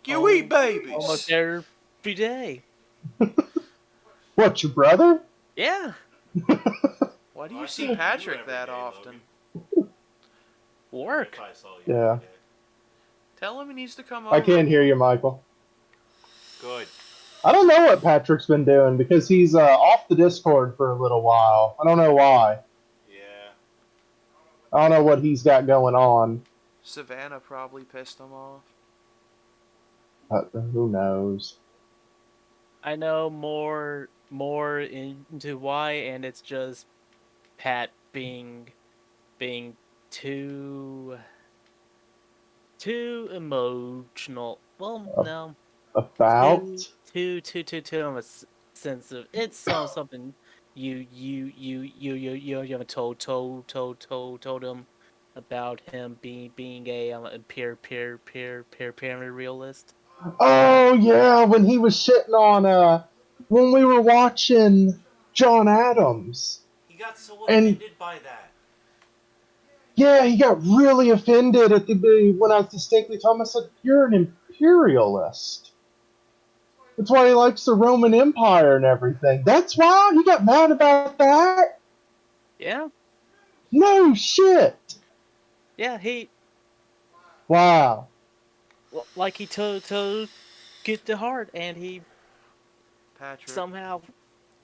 you eat almost babies. every day. What, your brother? Yeah, Why do I you see see you Patrick every that day, often? Logan. work. If I saw you Yeah. every day. Tell him he needs to come over. I can't hear you, Michael. Good. I don't know what Patrick's been doing because he's off the Discord for a little while. I don't know why. Yeah. I don't know what he's got going on. Savannah probably pissed him off. Who knows? I know more into why, and it's just Pat being too emotional. Well, Uh, no, About? to sense of it's something you haven't told him about him being a peer realist. Oh yeah, when he was shitting on when we were watching John Adams. He got so And offended by that. yeah, he got really offended at the when I distinctly told him, I said, "You're an imperialist. That's why he likes the Roman Empire and everything. That's why he got mad about that? Yeah, No shit. yeah. He Wow. like he told get the heart, and he Patrick, somehow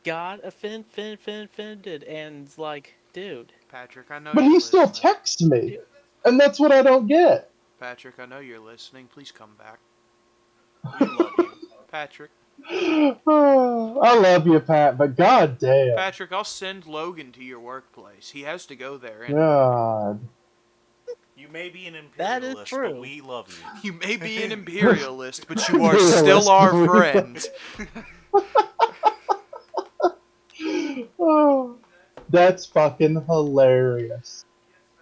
got offended, and it's like, dude, Patrick, I know But you're he still listening. texts me. dude. And that's what I don't get. Patrick, I know you're listening. Please come back. We love you. Patrick. Oh, I love you, Pat, but god damn. Patrick, I'll send Logan to your workplace. He has to go there anyway. God. You may be an That is imperialist, but true. we love you. You may be an imperialist, but you are still our friend. Oh, that's fucking hilarious.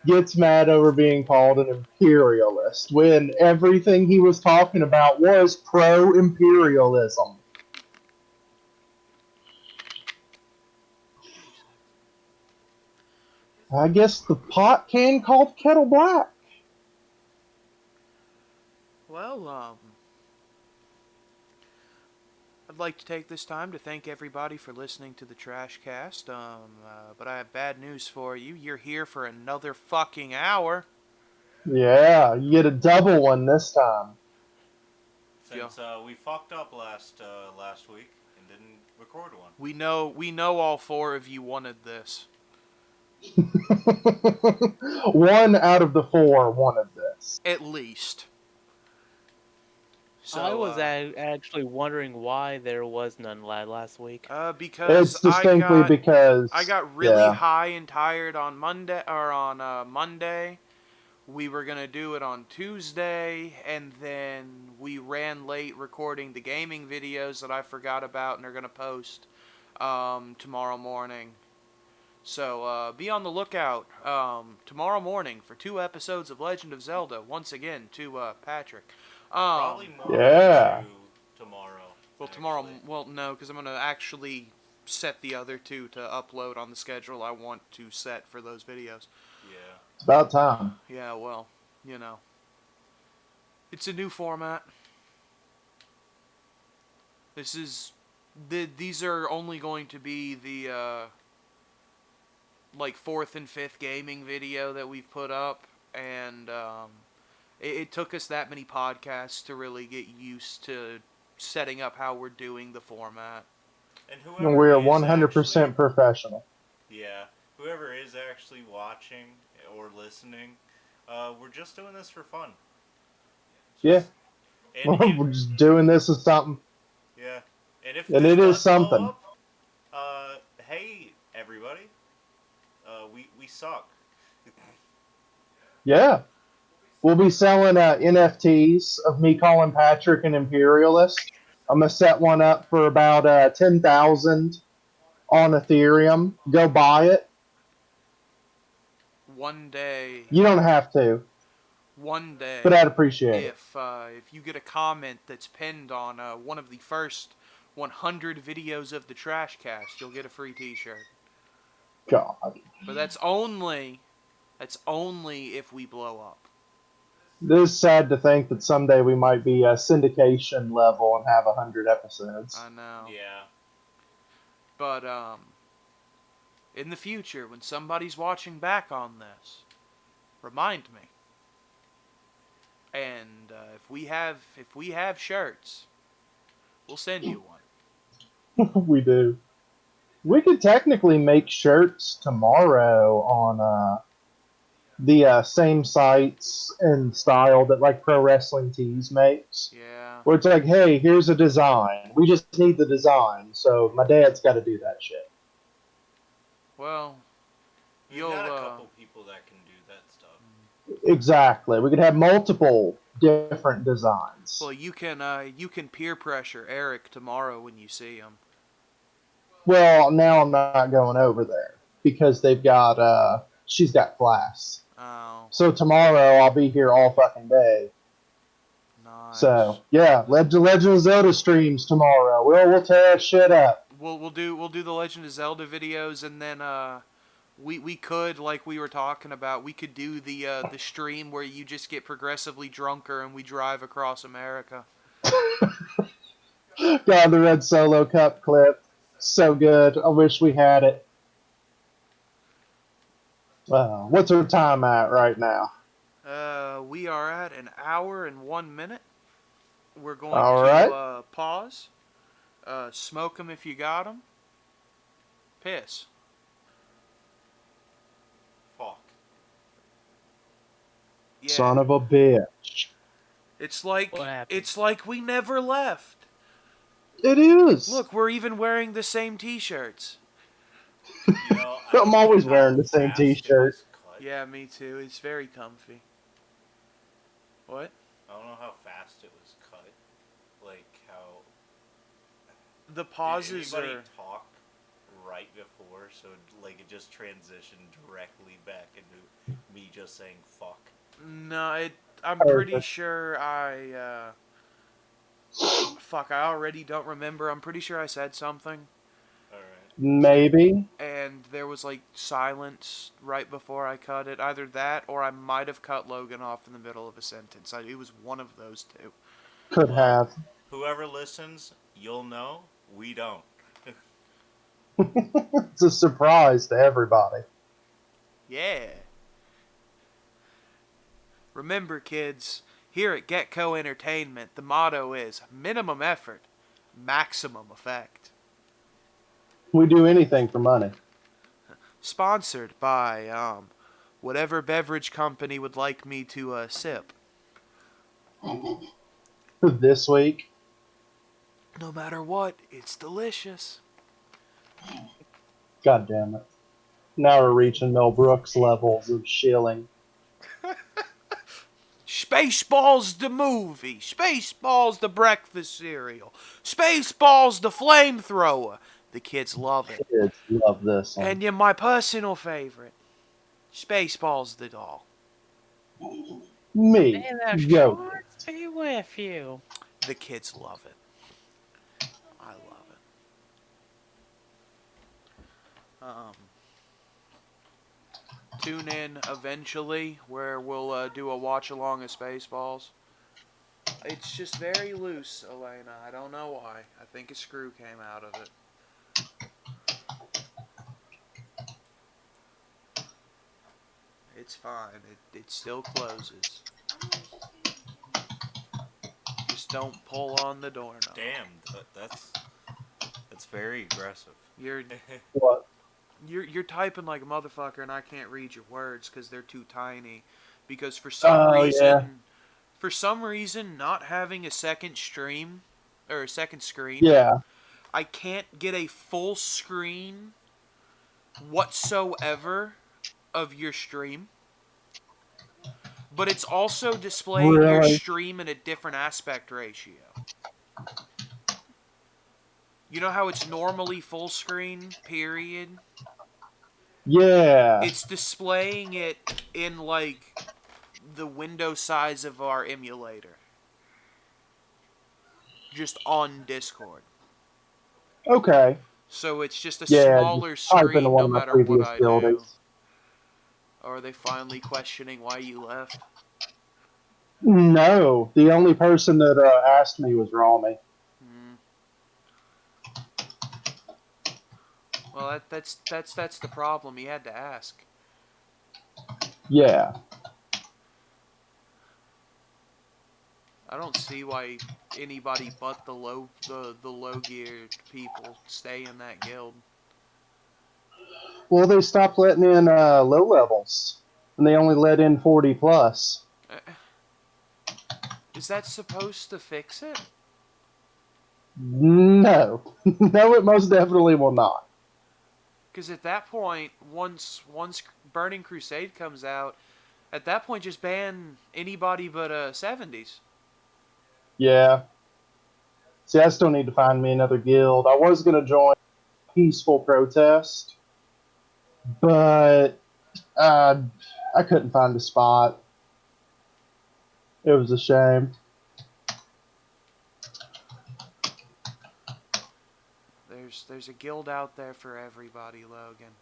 Gets mad over being called an imperialist when everything he was talking about was pro imperialism. I guess the pot can called kettle black. Well, I'd like to take this time to thank everybody for listening to the TrashCast. But I have bad news for you. You're here for another fucking hour. Yeah, you get a double one this time. Since we fucked up last week and didn't record one. We know all four of you wanted this. One out of the four wanted this. At least. So, I was actually wondering why there was none last week. because It's distinctly because I got really yeah. high and tired on Monday. We were gonna do it on Tuesday, and then we ran late recording the gaming videos that I forgot about and are gonna post tomorrow morning. So be on the lookout tomorrow morning for 2 episodes of Legend of Zelda. Once again to Patrick. Probably more Yeah. than 2 tomorrow. Well, actually. tomorrow. Well, no, because I'm gonna actually set the other 2 to upload on the schedule I want to set for those videos. Yeah. It's about time. Yeah, well, you know, it's a new format. These are only going to be the like 4th and 5th gaming video that we've put up, and it took us that many podcasts to really get used to setting up how we're doing the format. And And whoever we are is 100% actually, professional. yeah, whoever is actually watching or listening, we're just doing this for fun. Yeah. And We're just doing this as something. yeah, and if And this it is does blow something. up, hey everybody, we suck. Yeah. We'll be selling NFTs of me calling Patrick an imperialist. I'm gonna set one up for about 10,000 on Ethereum. Go buy it. One day, You don't have to, but I'd appreciate it. if you get a comment that's pinned on one of the first 100 videos of the TrashCast, you'll get a free T-shirt. God. But that's only if we blow up. It is sad to think that someday we might be a syndication level and have 100 episodes. I know. Yeah. But in the future, when somebody's watching back on this, remind me. And if we have shirts, we'll send you one. We do. We could technically make shirts tomorrow on the same sites and style that like Pro Wrestling Tees makes. Yeah. Where it's like, hey, here's a design. We just need the design, so my dad's got to do that shit. Well, We've got a couple people that can do that stuff. Exactly. We could have multiple different designs. Well, you can peer pressure Eric tomorrow when you see him. Well, now I'm not going over there because they've got she's got class. Oh, So tomorrow I'll be here all fucking day. nice. So yeah, Legend of Zelda streams tomorrow. We'll tear that shit up. We'll do the Legend of Zelda videos, and then we could, like we were talking about, we could do the stream where you just get progressively drunker and we drive across America. God, the Red Solo Cup clip, so good. I wish we had it. What's our time at right now? We are at an hour and 1 minute. We're going All to right. pause. Smoke them if you got them. Piss. Fuck. Yeah. Son of a bitch. It's like What happened? it's like we never left. It is. Look, we're even wearing the same T-shirts. You know, I I'm don't always know wearing how the same fast it t-shirt. was cut. Yeah, me too. It's very comfy. What? I don't know how fast it was cut. Like how. The Did pauses anybody are. talk right before, so like it just transitioned directly back into me just saying fuck? No, I'm Perfect. pretty sure I. Fuck, I already don't remember. I'm pretty sure I said something, All right. Maybe. and there was like silence right before I cut it. Either that, or I might have cut Logan off in the middle of a sentence. It was one of those two. Could Well, have. Whoever listens, you'll know. We don't. It's a surprise to everybody. Yeah. Remember, kids, here at Getco Entertainment, the motto is minimum effort, maximum effect. We do anything for money. Sponsored by, whatever beverage company would like me to, sip. This week. No matter what, it's delicious. God damn it. Now we're reaching Mel Brooks levels of shilling. Spaceballs the movie. Spaceballs the breakfast cereal. Spaceballs the flamethrower. The kids love it. Kids love this one. And my personal favorite, Spaceballs the doll. Me, May the Yoda. force be with you. The kids love it. I love it. Tune in eventually where we'll do a watch along of Spaceballs. It's just very loose, Elena. I don't know why. I think a screw came out of it. It's fine. It still closes. Just don't pull on the doorknob. Damn, that's very aggressive. You're What? you're typing like a motherfucker, and I can't read your words because they're too tiny. Because for some reason, not having a second stream or a second screen, Yeah. I can't get a full screen whatsoever of your stream. But it's also displaying your Really? stream in a different aspect ratio. You know how it's normally full screen, period? Yeah. It's displaying it in, like, the window size of our emulator. Just on Discord. Okay. So it's just a Yeah, smaller just type screen into one no of my matter what previous I do. buildings. Or are they finally questioning why you left? No, the only person that asked me was Rami. Hmm. Well, that's the problem. He had to ask. Yeah. I don't see why anybody but the low gear people stay in that guild. Well, they stopped letting in low levels, and they only let in 40 plus. Is that supposed to fix it? No, no, it most definitely will not. Because at that point, once Burning Crusade comes out, At that point, just ban anybody but 70s. Yeah. See, I still need to find me another guild. I was gonna join Peaceful Protest, but uh, I couldn't find a spot. It was a shame. There's a guild out there for everybody, Logan.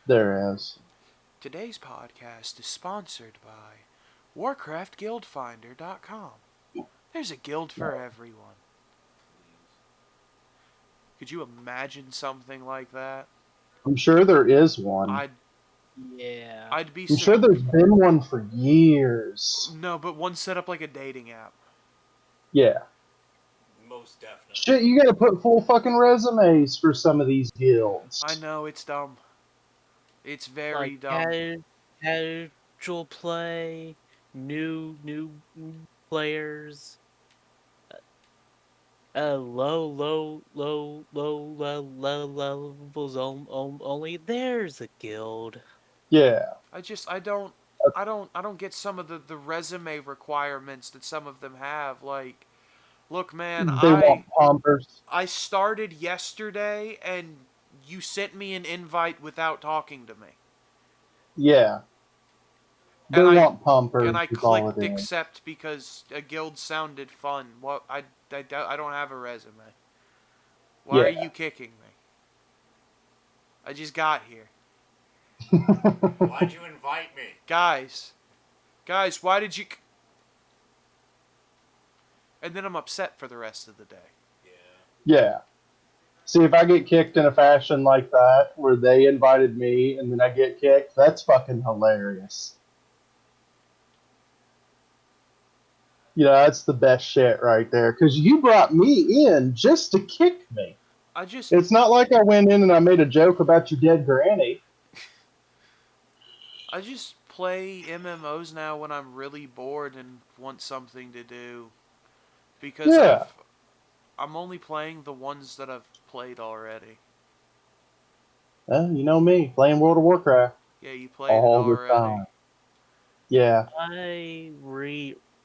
There is. Today's podcast is sponsored by WarcraftGuildFinder.com. There's a guild for everyone. Could you imagine something like that? I'm sure there is one. Yeah. I'd be I'm sure there's been one for years. No, but one set up like a dating app. Yeah. Most definitely. Shit, you gotta put full fucking resumes for some of these guilds. I know, it's dumb. It's very Like dumb. casual play, new players, low levels only. There's a guild. Yeah. I don't get some of the resume requirements that some of them have. Like, look, man, They want pompers. I started yesterday and you sent me an invite without talking to me. Yeah. They And want pumpers, I is all it clicked is. accept because a guild sounded fun. What I don't have a resume. Why are you kicking me? I just got here. Why'd you invite me? Guys, why did you... And then I'm upset for the rest of the day. Yeah. See, if I get kicked in a fashion like that, where they invited me and then I get kicked, that's fucking hilarious. You know, that's the best shit right there. Because you brought me in just to kick me. It's not like I went in and I made a joke about your dead granny. I just play MMOs now when I'm really bored and want something to do. Because I'm only playing the ones that I've played already. You know me, playing World of Warcraft. Yeah, you played it already. The time. Yeah. I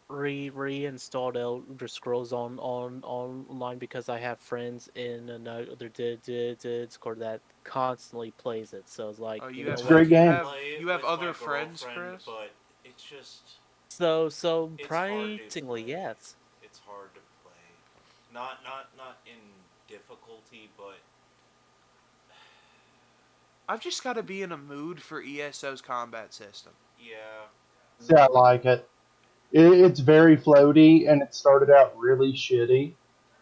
reinstalled Elder Scrolls on online because I have friends in another Discord that constantly plays it. So it's like, it's a great game. You have other friends, Chris? But it's just... So it's surprisingly, yes. It's hard to play. Not in difficulty, but... I've just got to be in a mood for ESO's combat system. Yeah. See, I like it. It's very floaty, and it started out really shitty.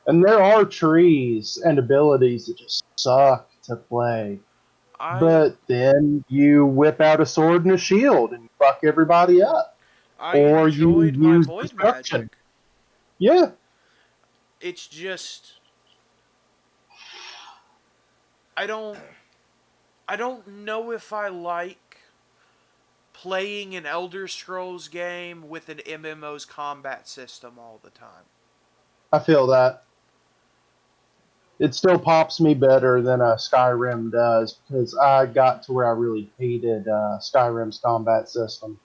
And there are trees and abilities that just suck to play. But then you whip out a sword and a shield and fuck everybody up. Or you use Void destruction. Magic. Yeah. It's just... I don't know if I like playing an Elder Scrolls game with an MMO's combat system all the time. I feel that. It still pops me better than Skyrim does, because I got to where I really hated Skyrim's combat system.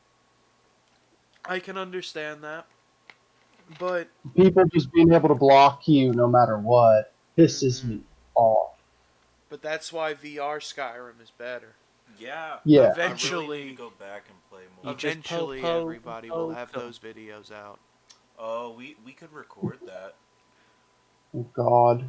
I can understand that. But people just being able to block you no matter what pisses me off. But that's why VR Skyrim is better. Yeah. Eventually, I really need to go back and play more. Eventually, everybody will have those videos out. Oh, we could record that. Oh God.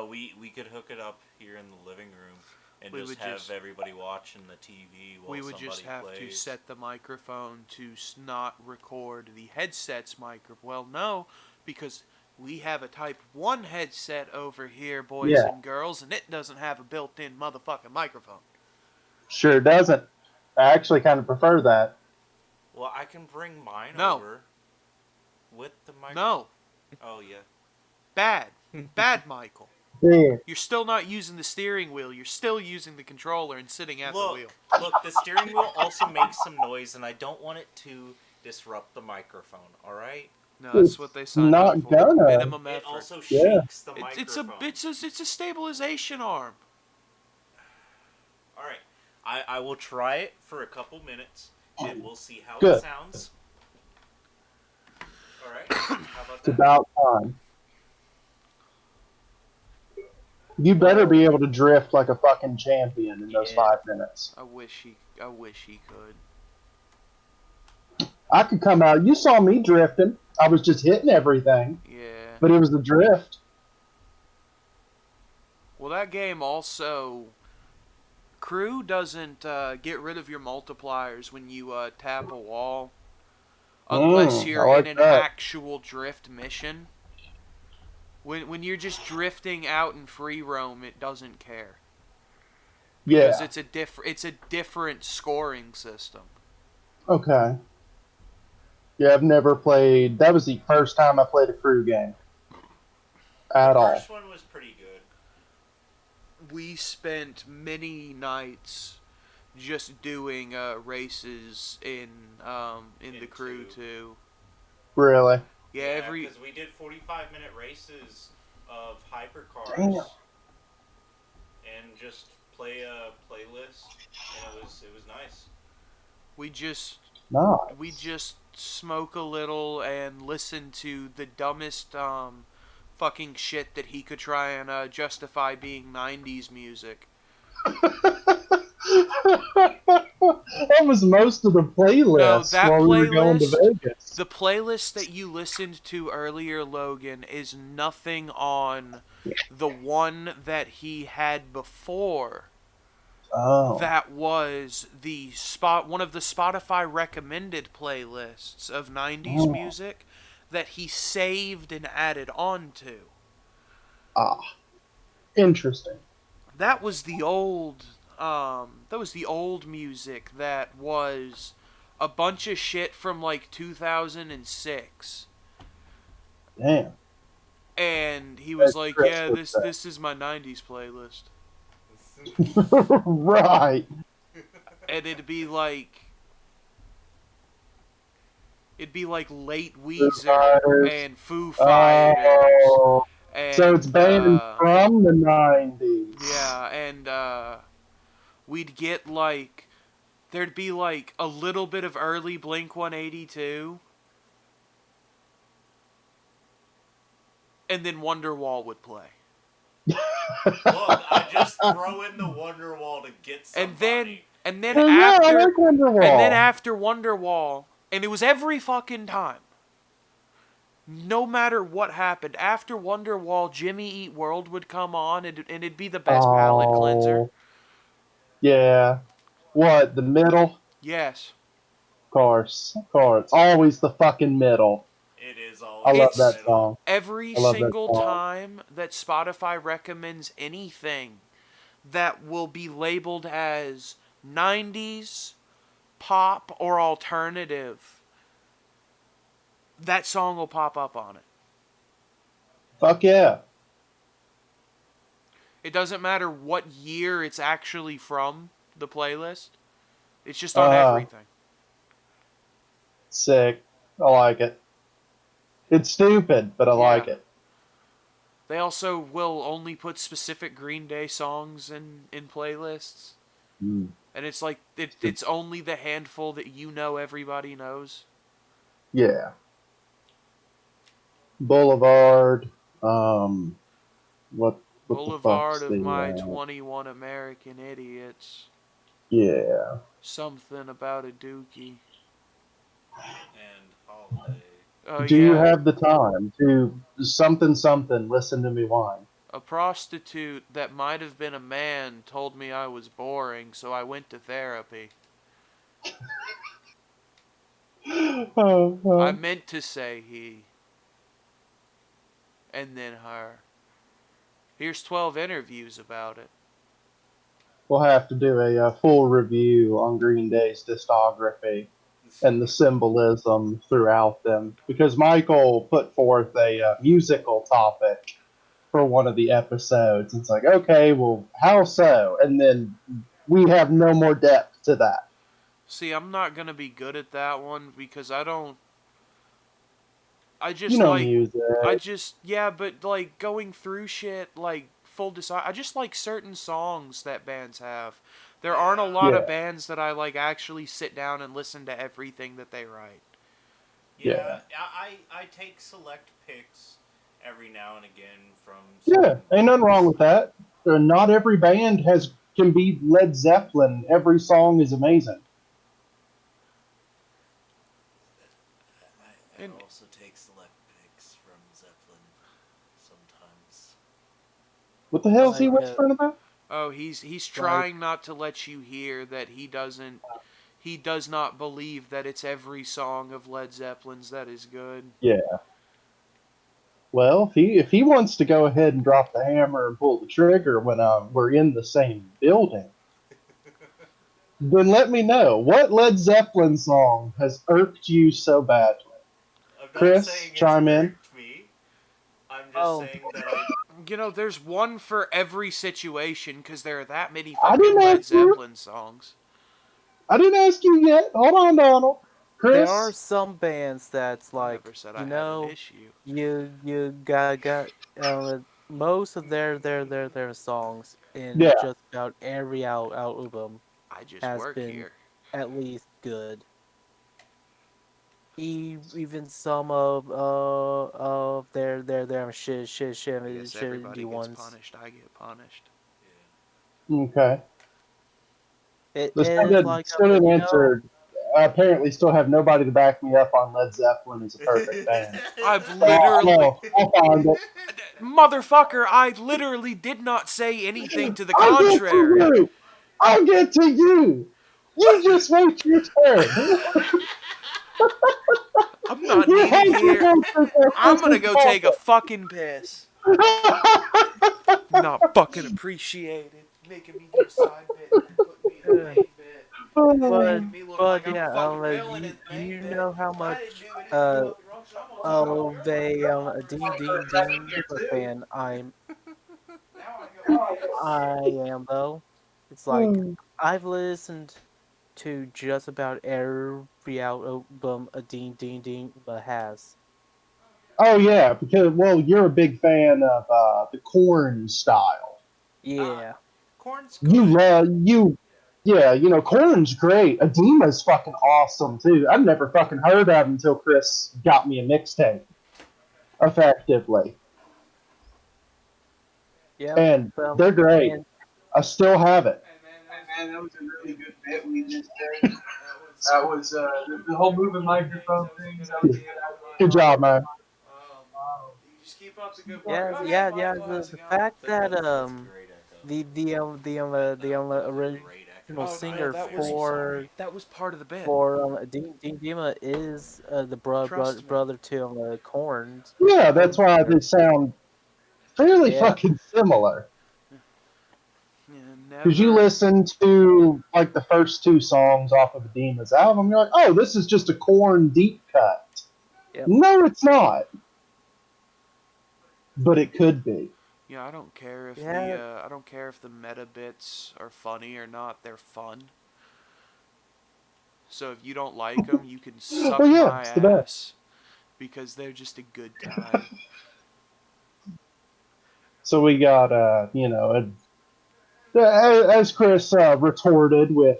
We could hook it up here in the living room and just have everybody watching the TV while we would just have to set the microphone to not record the headset's microphone. Well, no, because we have a Type 1 headset over here, boys and girls, and it doesn't have a built-in motherfucking microphone. Sure doesn't. I actually kind of prefer that. Well, I can bring mine over with the microphone. No. Oh, yeah. Bad, Michael. Yeah. You're still not using the steering wheel. You're still using the controller and sitting at the wheel. Look, the steering wheel also makes some noise, and I don't want it to disrupt the microphone, alright? No, that's what they signed up for. Gonna. Minimum effort. It also shakes the microphone. It's a stabilization arm. Alright. I will try it for a couple minutes, we'll see how it Good. sounds. All right. How about It's that? about time. You better be able to drift like a fucking champion in those Yeah. 5 minutes. I wish he could. I could come out. You saw me drifting. I was just hitting everything, Yeah. but it was the drift. Well, that game also. Crew doesn't get rid of your multipliers when you tap a wall, unless I you're in like an that. actual drift mission. When you're just drifting out in free roam, it doesn't care because Yeah. it's a different scoring system. Okay. Yeah, I've never played. That was the first time I played a crew game The at all. first one was pretty good. We spent many nights just doing races in the crew two. too. Really? Yeah, Yeah, every because we did 45-minute races of Damn. hypercars and just play a playlist, and it was nice. we just Nice. we just smoke a little and listen to the dumbest fucking shit that he could try and justify being 90s music. That was most of the No, playlist that while we were going to playlist, Vegas. the playlist that you listened to earlier, Logan, is nothing on the one that he had before. Oh. That was one of the Spotify recommended playlists of 90s Oh. music that he saved and added on to. Ah. Interesting. That was the old music that was a bunch of shit from like 2006. Damn. And he was As like, Chris "Yeah, would say. this is my 90s playlist." Right. And it'd be like late Foo Weezer Fighters. and Foo Fighters Oh. So it's and banned from the 90s. yeah, and we'd get like there'd be like a little bit of early Blink 182, and then Wonderwall would play. Look, I just throw in the Wonderwall to get And somebody. then Well, yeah, I after like Wonderwall. Wonderwall, and it was every fucking time. No matter what happened, after Wonderwall, Jimmy Eat World would come on, and it'd be the best palate cleanser. Oh. Yeah. What, the middle? Yes. Of course. Of course. Always the fucking middle. It is I always love the It's that middle. song. every I love that single song. time that Spotify recommends anything that will be labeled as 90s, pop, or alternative, that song will pop up on it. Fuck yeah. It doesn't matter what year it's actually from, the playlist. It's just on Uh, everything. Sick. I like it. It's stupid, but I like Yeah. it. They also will only put specific Green Day songs in playlists. Mm. And it's like, it's only the handful that you know everybody knows. Yeah. Boulevard. What the Boulevard fuck's of My the 21 American Idiots. yeah. Something about a dookie. And Holiday. Oh, Do you yeah. have the time to something listen to me whine? A prostitute that might have been a man told me I was boring, so I went to therapy. I meant to say he. And then her. Here's 12 interviews about it. We'll have to do a full review on Green Day's discography and the symbolism throughout them, because Michael put forth a musical topic for one of the episodes. It's like, okay, well, how so? And then we have no more depth to that. See, I'm not gonna be good at that one because I don't. I You just know like. music. Yeah, but like going through shit, like full decide. I just like certain songs that bands have. There aren't a lot Yeah. of bands that I like actually sit down and listen to everything that they write. Yeah, I take select picks every now and again from Yeah, certain ain't nothing wrong bands. with that. Not every band can be Led Zeppelin. Every song is amazing. I And also take select picks from Zeppelin sometimes. What the hell is he Like, whispering about? oh, he's like, trying not to let you hear that he does not believe that it's every song of Led Zeppelin's that is good. Yeah. Well, if he wants to go ahead and drop the hammer and pull the trigger when we're in the same building, then let me know. What Led Zeppelin song has irked you so badly? I'm not Chris, saying it's chime in. irked me. I'm just oh, saying that I. You know, there's one for every situation because there are that many I fucking didn't Led ask you. Zeppelin songs. I didn't ask you yet. Hold on, Donald. there are Chris. some bands that's I never like, said I had an issue. you got most of their songs in Yeah. just about every album I just has work been here. at least good. Even some of their I guess everybody shitty gets ones. punished. I get punished. Okay. It The is like student you know. answered. I apparently still have nobody to back me up on Led Zeppelin as a perfect band. I've Oh, literally. no, I found it. Motherfucker, I literally did not say anything to the I'll get to contrary. you. I'll get to you. You just wait your turn. I'm not You needed have to here. go through I'm gonna this go take a moment. fucking piss. Not fucking appreciated. Making me do a side bit and then putting me in the Uh, main bit. And then but making me look but like I'm a yeah, fucking villain in you the main you bit. know how But I didn't much do anything fucking wrong, so I'm gonna take off of your fucking a job. Dean fan Now I go piss. I am though. It's like I've listened to just about every album a Dean has. Oh yeah, because you're a big fan of the corn style. uh, Yeah. Corn's You good. love you. Yeah, corn's great. Edema's fucking awesome too. I've never fucking heard of until Chris got me a mixtape. Effectively, Yep. and Well, they're great. and I still have it. Hey man, that Hey was a man, that was a really really good good bit bit we we just just did. did. That was the whole moving microphone That was a things. good That was a idea. good I Good like idea. job, it. man. You just keep up the good work. yeah, Go ahead, yeah. Michael. How's it The going? fact that That's a great echo. the That was a great original echo. Oh I no, singer am very sorry. that was part of the bit. Dean Dima is the Trust me. brother to Corns. Yeah, Or that's why they sound fairly yeah, fucking similar. Yeah, Because you never. listen to like the first two songs off of Edema's album, you're like, oh, this is just a corn deep cut. yep, No, it's not, but it could be. Yeah, I don't care if yeah. the meta bits are funny or not. They're fun. So if you don't like them, you can Well, suck yeah, my it's the best. ass because they're just a good time. So we got, as Chris retorted with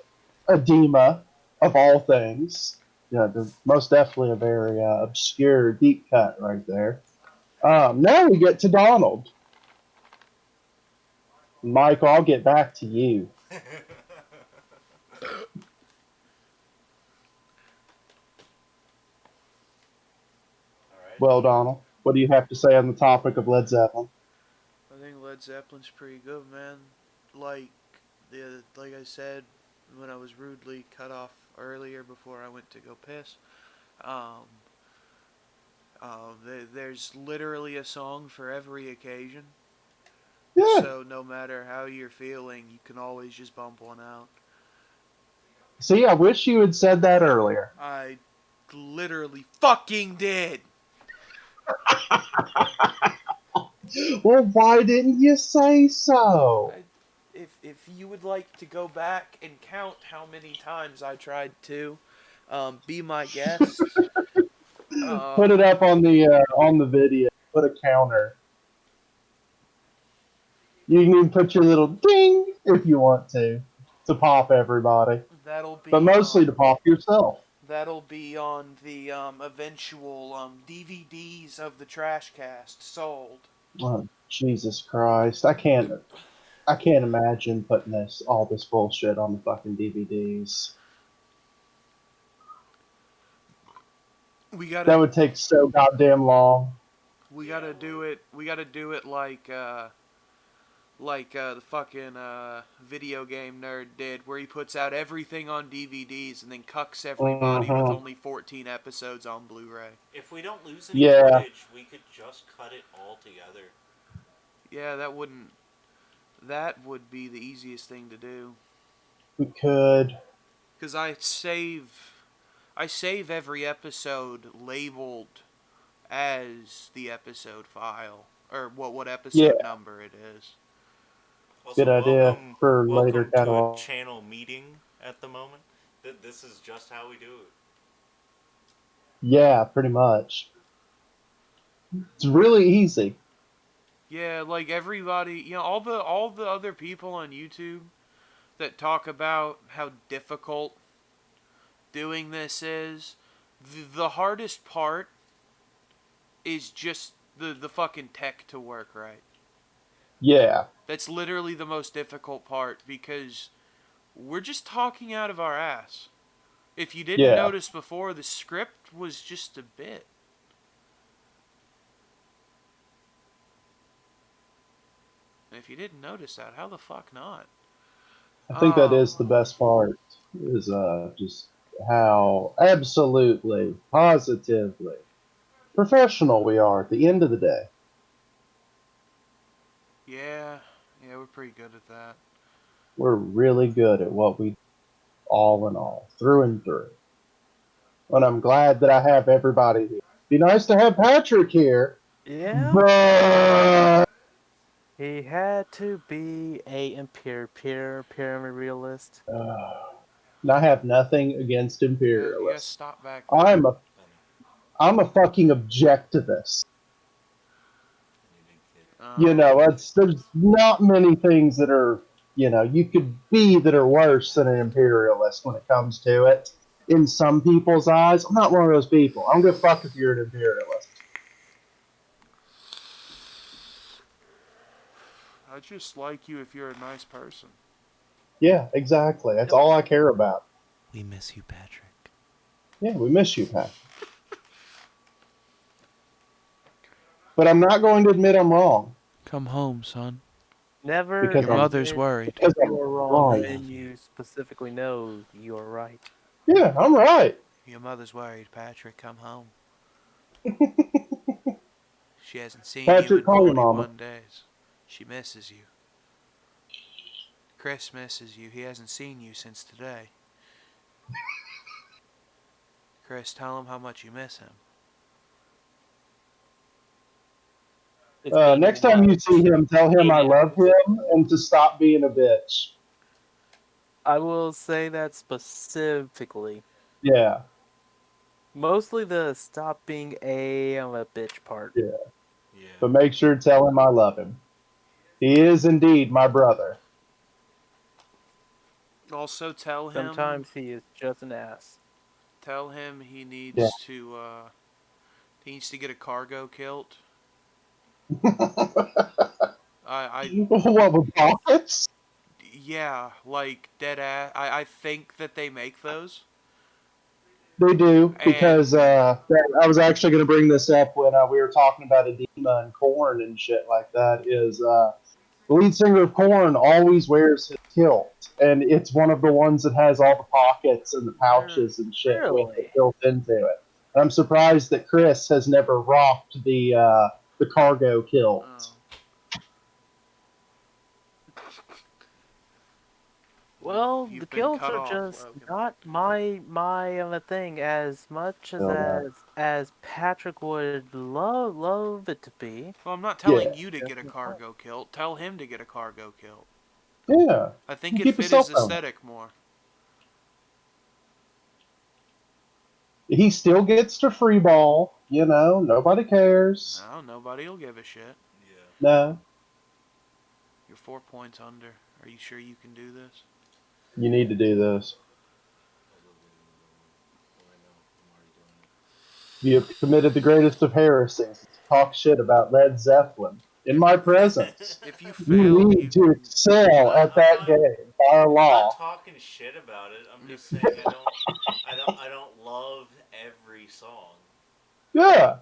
edema of all things. Yeah, most definitely a very obscure deep cut right there. Now we get to Donald. Michael, I'll get back to you. All right. Well, Donald, what do you have to say on the topic of Led Zeppelin? I think Led Zeppelin's pretty good, man. Like like I said when I was rudely cut off earlier before I went to go piss. Um, there's literally a song for every occasion. Yeah. So no matter how you're feeling, you can always just bump one out. See, I wish you had said that earlier. I literally fucking did. Well, why didn't you say so? If you would like to go back and count how many times I tried to, be my guest. Put it Um, up on the video. Put a counter. You can even put your little ding if you want to. to pop everybody, That'll but be mostly to pop yourself. that'll be on the eventual DVDs of the TrashCast sold. Oh, Jesus Christ, I can't imagine putting all this bullshit on the fucking DVDs. We That gotta would take so goddamn long. we gotta do it. We gotta do it like the fucking video game nerd did, where he puts out everything on DVDs and then cucks everybody with Mm-hmm. only 14 episodes on Blu-ray. If we don't lose any Yeah, footage, we could just cut it all together. Yeah, that wouldn't. That would be the easiest thing to do. we could. Cause I save every episode labeled as the episode file or what Yeah, episode number it is. good Also, idea for later welcome to a catalog. channel meeting at the moment. This is just how we do it. Yeah, pretty much. It's really easy. Yeah, like everybody, all the other people on YouTube that talk about how difficult doing this is. The hardest part is just the fucking tech to work right. Yeah, That's literally the most difficult part because we're just talking out of our ass. If you didn't yeah. notice before, the script was just a bit. And if you didn't notice that, how the fuck not? I think that is the best part. Is just how absolutely, positively professional we are at the end of the day. Yeah, we're pretty good at that. We're really good at what we do, all in all, through and through. And I'm glad that I have everybody here. Be nice to have Patrick here, Yeah. but He had to be a pyramid realist. and I have nothing against You gotta imperialists. stop back there. I'm a Funny. I'm a fucking objectivist. Funny big kid. You know, there's not many things that are, you could be that are worse than an imperialist when it comes to it. In some people's eyes, I'm not one of those people. I don't give a fuck if you're an imperialist. I just like you if you're a nice person. Yeah, exactly. That's all I care about. We miss you, Patrick. Yeah, we miss you, Pat. But I'm not going to admit I'm wrong. Come home, son. Never. Because Your mother's worried. Because I'm You are wrong right. when you specifically know you are right. Yeah, I'm right. Your mother's worried, Patrick. Come home. She hasn't seen you Patrick, in call your mama. 41 days. She misses you. Chris misses you. He hasn't seen you since today. Chris, tell him how much you miss him. Next time you see him, tell him I love him and to stop being a bitch. I will say that specifically. Yeah. Mostly the stop being a bitch part. Yeah. Yeah. But make sure to tell him I love him. He is indeed my brother. Also, tell him. Sometimes he is just an ass. Tell him he needs to. He needs to get a cargo kilt. What, with pockets? Yeah, like dead ass. I think that they make those. They do, because And I was actually going to bring this up when we were talking about edema and corn and shit like that, is the lead singer of Korn always wears his kilt, and it's one of the ones that has all the pockets and the pouches and shit with it built into it. I'm surprised that Chris has never rocked the cargo kilt. Oh. Well, You've the been kilts cut are off, just Logan. not my thing as much as Patrick would love it to be. Well, I'm not telling you to get a cargo kilt. Tell him to get a cargo kilt. Yeah. I think it Keep fit his cell his phone. aesthetic more. He still gets to free ball, nobody cares. No, nobody will give a shit. Yeah. No. You're 4 points under. Are you sure you can do this? You need to do this. I know. I'm already doing it. You have committed the greatest of heresies. Talk shit about Led Zeppelin in my presence. If you You fail, need you to excel at I'm that not. game by I'm not law. talking shit about it. I'm just if saying I don't. I don't love every song Yeah.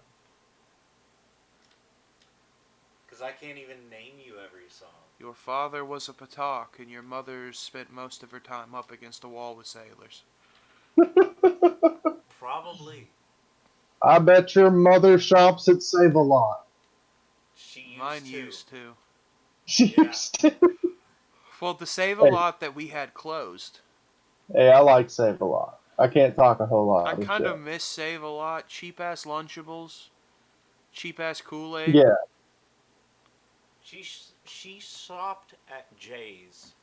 because I can't even name you every song. your father was a Patak and your mother spent most of her time up against a wall with sailors. Probably. I bet your mother shops at Save a Lot. She Mine used to. used to. She Yeah. used to. Well, the Save a Hey, Lot that we had closed. hey, I like Save a Lot. I can't talk a whole I lot of kind of shit. miss Save a Lot. Cheap ass Lunchables, cheap ass Kool-Aid. Yeah. She shopped at Jay's.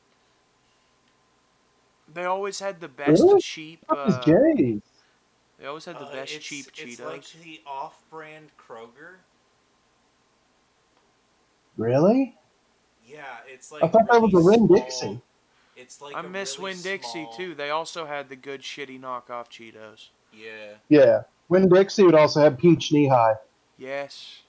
They always had the best Really? cheap. What is Jay's? They always had the best cheap It's like Cheetos. the off-brand Kroger. Really? Yeah, it's I like thought that was really a Winn small. Dixie. It's like I a miss really Winn Dixie small. too. They also had the good shitty knockoff Cheetos. Yeah. Yeah. Winn Dixie would also have peach knee high. Yes,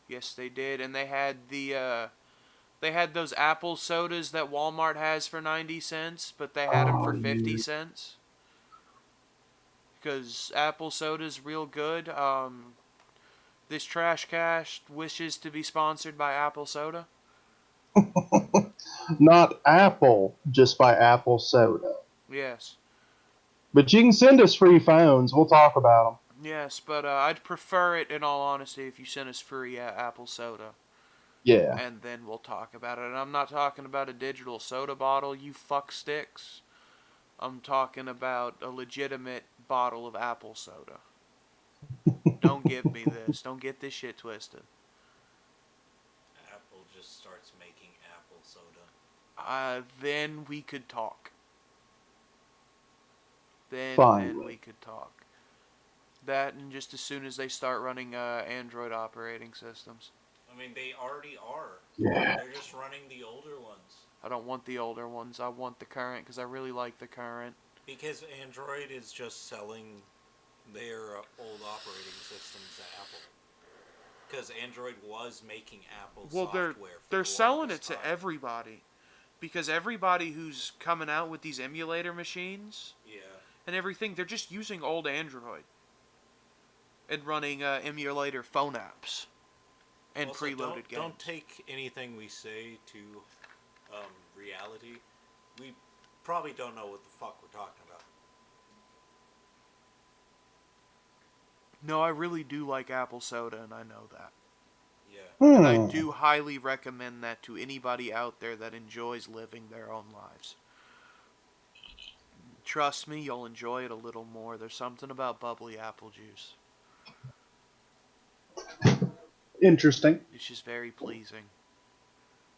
yes they did, and they had those apple sodas that Walmart has for 90 cents, but they had them Oh, for 50 you. cents. Because apple soda's real good. This trash cast wishes to be sponsored by Apple Soda. Not Apple, just by Apple Soda. Yes. But you can send us free phones. We'll talk about Yes, but I'd prefer it, in all honesty, if you sent us free apple soda. them. Yeah. And then we'll talk about it. And I'm not talking about a digital soda bottle, you fuck sticks. I'm talking about a legitimate bottle of apple soda. Don't give me this. Don't get this shit twisted. Apple just starts making apple soda. Then we could talk. Then Finally. we could talk. That and just as soon as they start running Android operating systems. I mean, they already are. Yeah. They're just running the older ones. I don't want the older ones. I want the current because I really like the current. Because Android is just selling their old operating systems to Apple. Because Android was making Apple Well, software for they're the selling longest it to time. everybody because everybody who's coming out with these emulator machines Yeah. and everything, they're just using old Android and running emulator phone apps and Also, preloaded games. don't take anything we say to reality. We probably don't know what the fuck we're talking about. No, I really do like apple soda, and I know that. Yeah. And I do highly recommend that to anybody out there that enjoys living their own lives. Trust me, you'll enjoy it a little more. There's something about bubbly apple juice. Interesting. It's just very pleasing.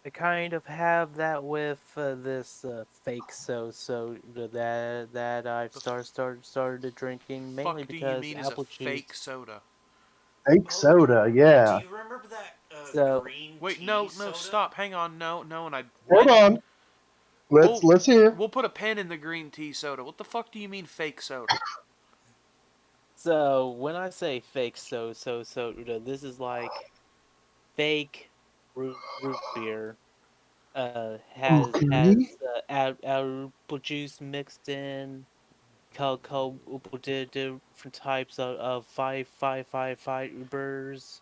I kind of have that with this fake that I've The started drinking mainly fuck do you because mean is a apple fake juice. soda? Fake Oh, soda, do yeah. you remember that So green Wait, tea no, soda? stop. Hang on, no, and I Hold what? on. We'll Let's hear. we'll put a pin in the green tea soda. What the fuck do you mean fake soda? so when I say fake soda, this is like fake root beer. Okay. Apple juice mixed in, different types of five fibers.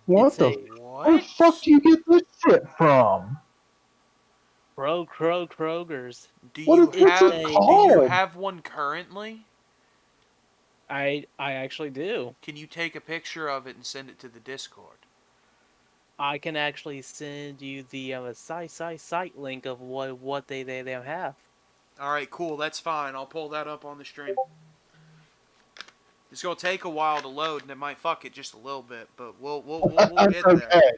What It's the? a Where the fuck What? do you get this shit from? Kroger's. Do What you is what's It's it have a do you called? have one currently? I actually do. Can you take a picture of it and send it to the Discord? I can actually send you the site link of what they have. All right, cool. That's fine. I'll pull that up on the stream. It's gonna take a while to load, and it might fuck it just a little bit, but we'll That's get there. okay,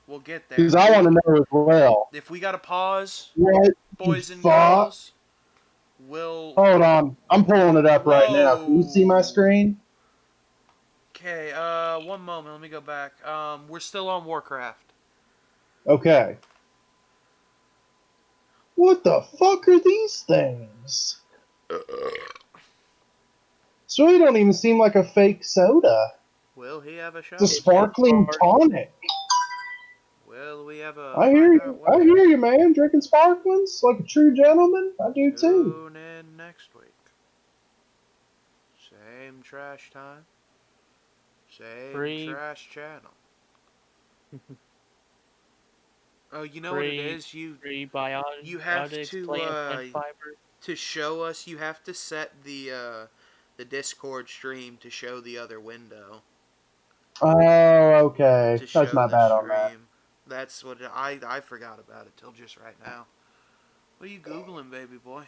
We'll get there. because I want to know as well. If we got to pause, What the boys and fuck? girls, we'll. Hold on, I'm pulling it up right now. Can you see my Whoa. screen? Okay. One moment. Let me go back. We're still on Warcraft. Okay. What the fuck are these things? So they don't even seem like a fake soda. Will he have a It's a shot? sparkling tonic. Will we ever I hear find out you. what I it hear is? you, man. Drinking sparklings like a true gentleman. I do too. Tune in next week. Same trash time. Same Free, trash channel. Oh, you know what it free, is? You free have biotics, plant fiber. to show us. You have to set the Discord stream to show the other window Oh, okay. to That's show my the bad on that. stream. That's what I forgot about it till just right now. What are you googling, baby boy?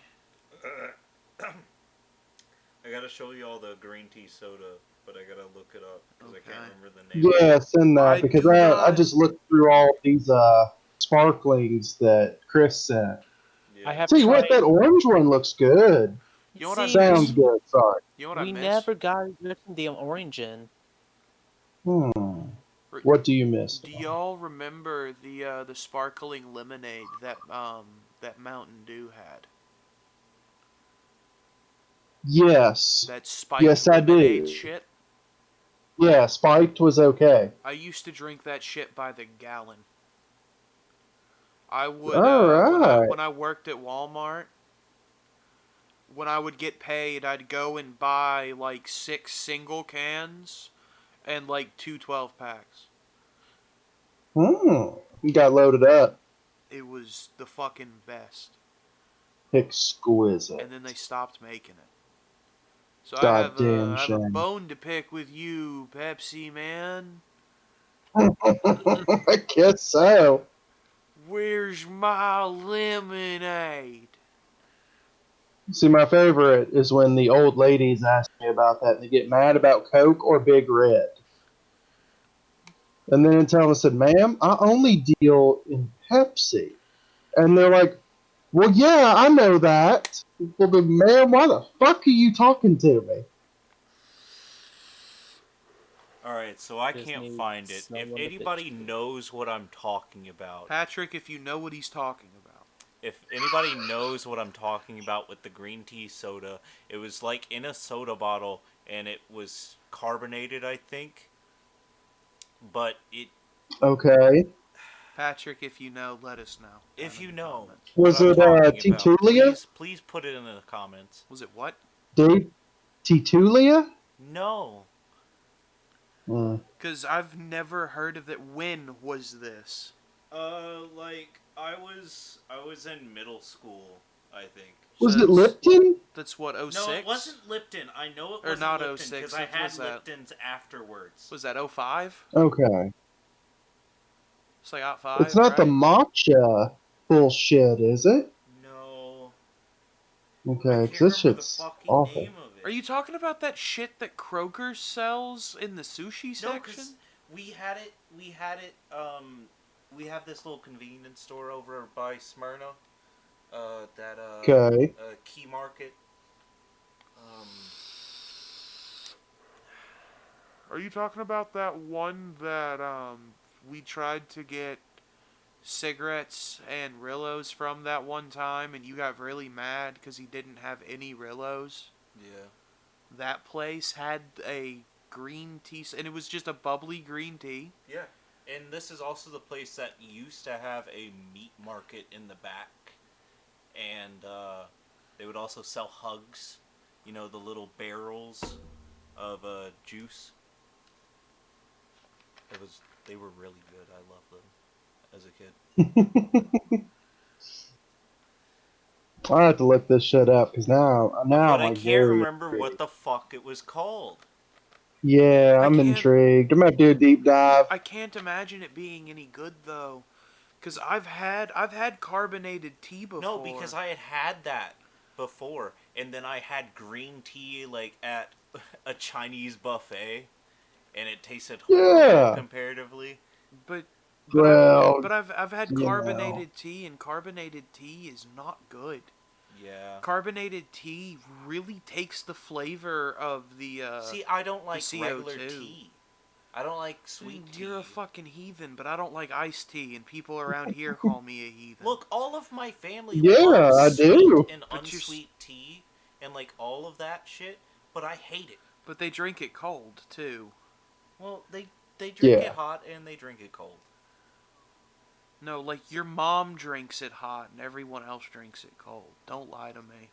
I gotta show you all the green tea soda, but I gotta look it up because I can't Okay. remember the name. Yeah, send I that because do I not. just looked through all these sparklings that Chris sent. I Yeah. have Tell you what, tried. that orange one looks good. You know what I See, Sounds miss? good. Sorry. You know what I we miss? never got the orange in. Hmm. What do you miss? Do y'all remember the sparkling lemonade that Mountain Dew had? Yes. That spiked Yes, I lemonade do. shit? Yeah, spiked was okay. I used to drink that shit by the gallon. I would All right. when I worked at Walmart, when I would get paid, I'd go and buy like 6 single cans and like 2 12-packs. You got loaded up. It was the fucking best. Exquisite. And then they stopped making it. So Goddamn I have a shame. bone to pick with you, Pepsi man. I guess so. Where's my lemonade? See, my favorite is when the old ladies ask me about that and they get mad about Coke or Big Red. And then I tell them, I said, ma'am, I only deal in Pepsi. And they're like, well, yeah, I know that. Well, then, ma'am, why the fuck are you talking to me? All right, so I Just can't need find it. If someone to anybody bitch to. knows what I'm talking about, Patrick, if you know what he's talking about. if anybody knows what I'm talking about with the green tea soda, it was like in a soda bottle and it was carbonated, I think. But Okay. Patrick, if you know, let us know. if Down you in the know comments. what Was I'm it talking about, Titulia? please put it in the comments. Was it what? Dave Titulia? No. Because I've never heard of it. When was this? Like I was in middle school, I think. Was So it Lipton? that's what, 06? No, it wasn't Lipton. I know it Or wasn't not Lipton 06, because I what had was that? Lipton's afterwards. Was that 05? Okay. It's like out It's 5, not the right? matcha bullshit, is it? No, I Okay, because can't this remember the shit's fucking awful. name of it. Are you talking about that shit that Kroger sells in the sushi No, section? because we had it. We had it. We have this little convenience store over by Smyrna. That Okay. Key Market. Um, Are you talking about that one that we tried to get cigarettes and Rillos from that one time and you got really mad because he didn't have any Rillos? yeah. That place had a green tea, and it was just a bubbly green tea. Yeah. And this is also the place that used to have a meat market in the back. And they would also sell hugs. You know, the little barrels of juice. They were really good. I loved them as a kid. I have to look this shit up because now But I'm I like can't very remember what intrigued. the fuck it was called. Yeah, I I'm can't intrigued. I'm gonna do a deep dive. I can't imagine it being any good though, cuz I've had carbonated tea before. No, because I had that before, and then I had green tea like at a Chinese buffet, and it tasted horrible Yeah. comparatively. but Well, I've had you know. carbonated tea, and carbonated tea is not good. Yeah. Carbonated tea really takes the flavor of the See, I don't like CO2. regular tea. I don't like sweet tea. You're a fucking heathen, but I don't like iced tea, and people around here call me a heathen. Look, all of my family Yeah, loves I sweet do. and But you're unsweet tea and like all of that shit, but I hate it. But they drink it cold too. Well, they drink Yeah. it hot and they drink it cold. No, like your mom drinks it hot, and everyone else drinks it cold. Don't lie to me.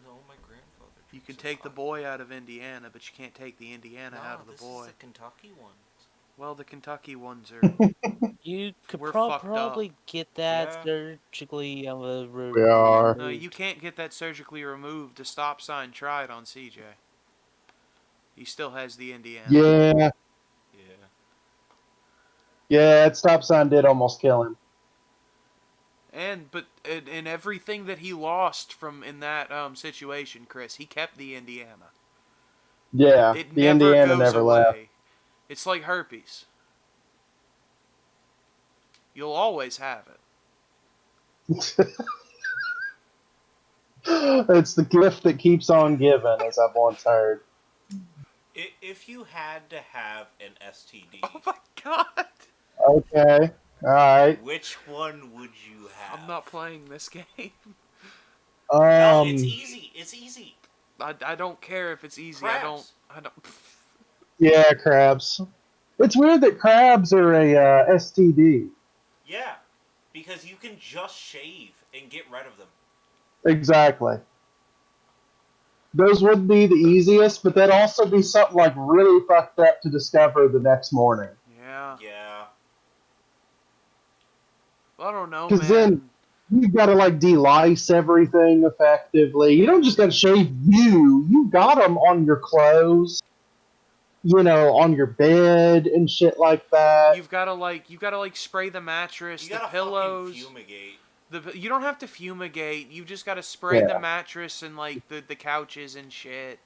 No, my grandfather drinks You can it take the hot. boy out of Indiana, but you can't take the Indiana No, out of the this boy. is the Kentucky one. Well, the Kentucky ones are. You could We're fucked up. probably get that Yeah. surgically We are. No, you can't get that surgically removed. The stop sign tried on CJ. He still has the Indiana. Yeah. Yeah. Yeah, that stop sign did almost kill him. But in everything that he lost from in that situation, Chris, he kept the Indiana. Yeah, It the never Indiana goes never away. left. It's like herpes. You'll always have it. It's the gift that keeps on giving, as I've once heard. If you had to have an STD, Oh my god! Okay, alright. which one would you have? I'm not playing this game. No, it's easy. It's easy. I don't care if it's easy. Crabs. I don't. Yeah, crabs. It's weird that crabs are a STD. Yeah, because you can just shave and get rid of them. Exactly. Those would be the easiest, but that'd also be something like really fucked up to discover the next morning. Yeah. Yeah. Well, I don't know, Because man. then you've got to like de-lice everything effectively. You don't just got to shave you. You got them on your clothes, on your bed and shit like that. You've got to spray the mattress, You the gotta pillows. fucking fumigate. You don't have to fumigate. You just got to spray Yeah. the mattress and like the couches and shit.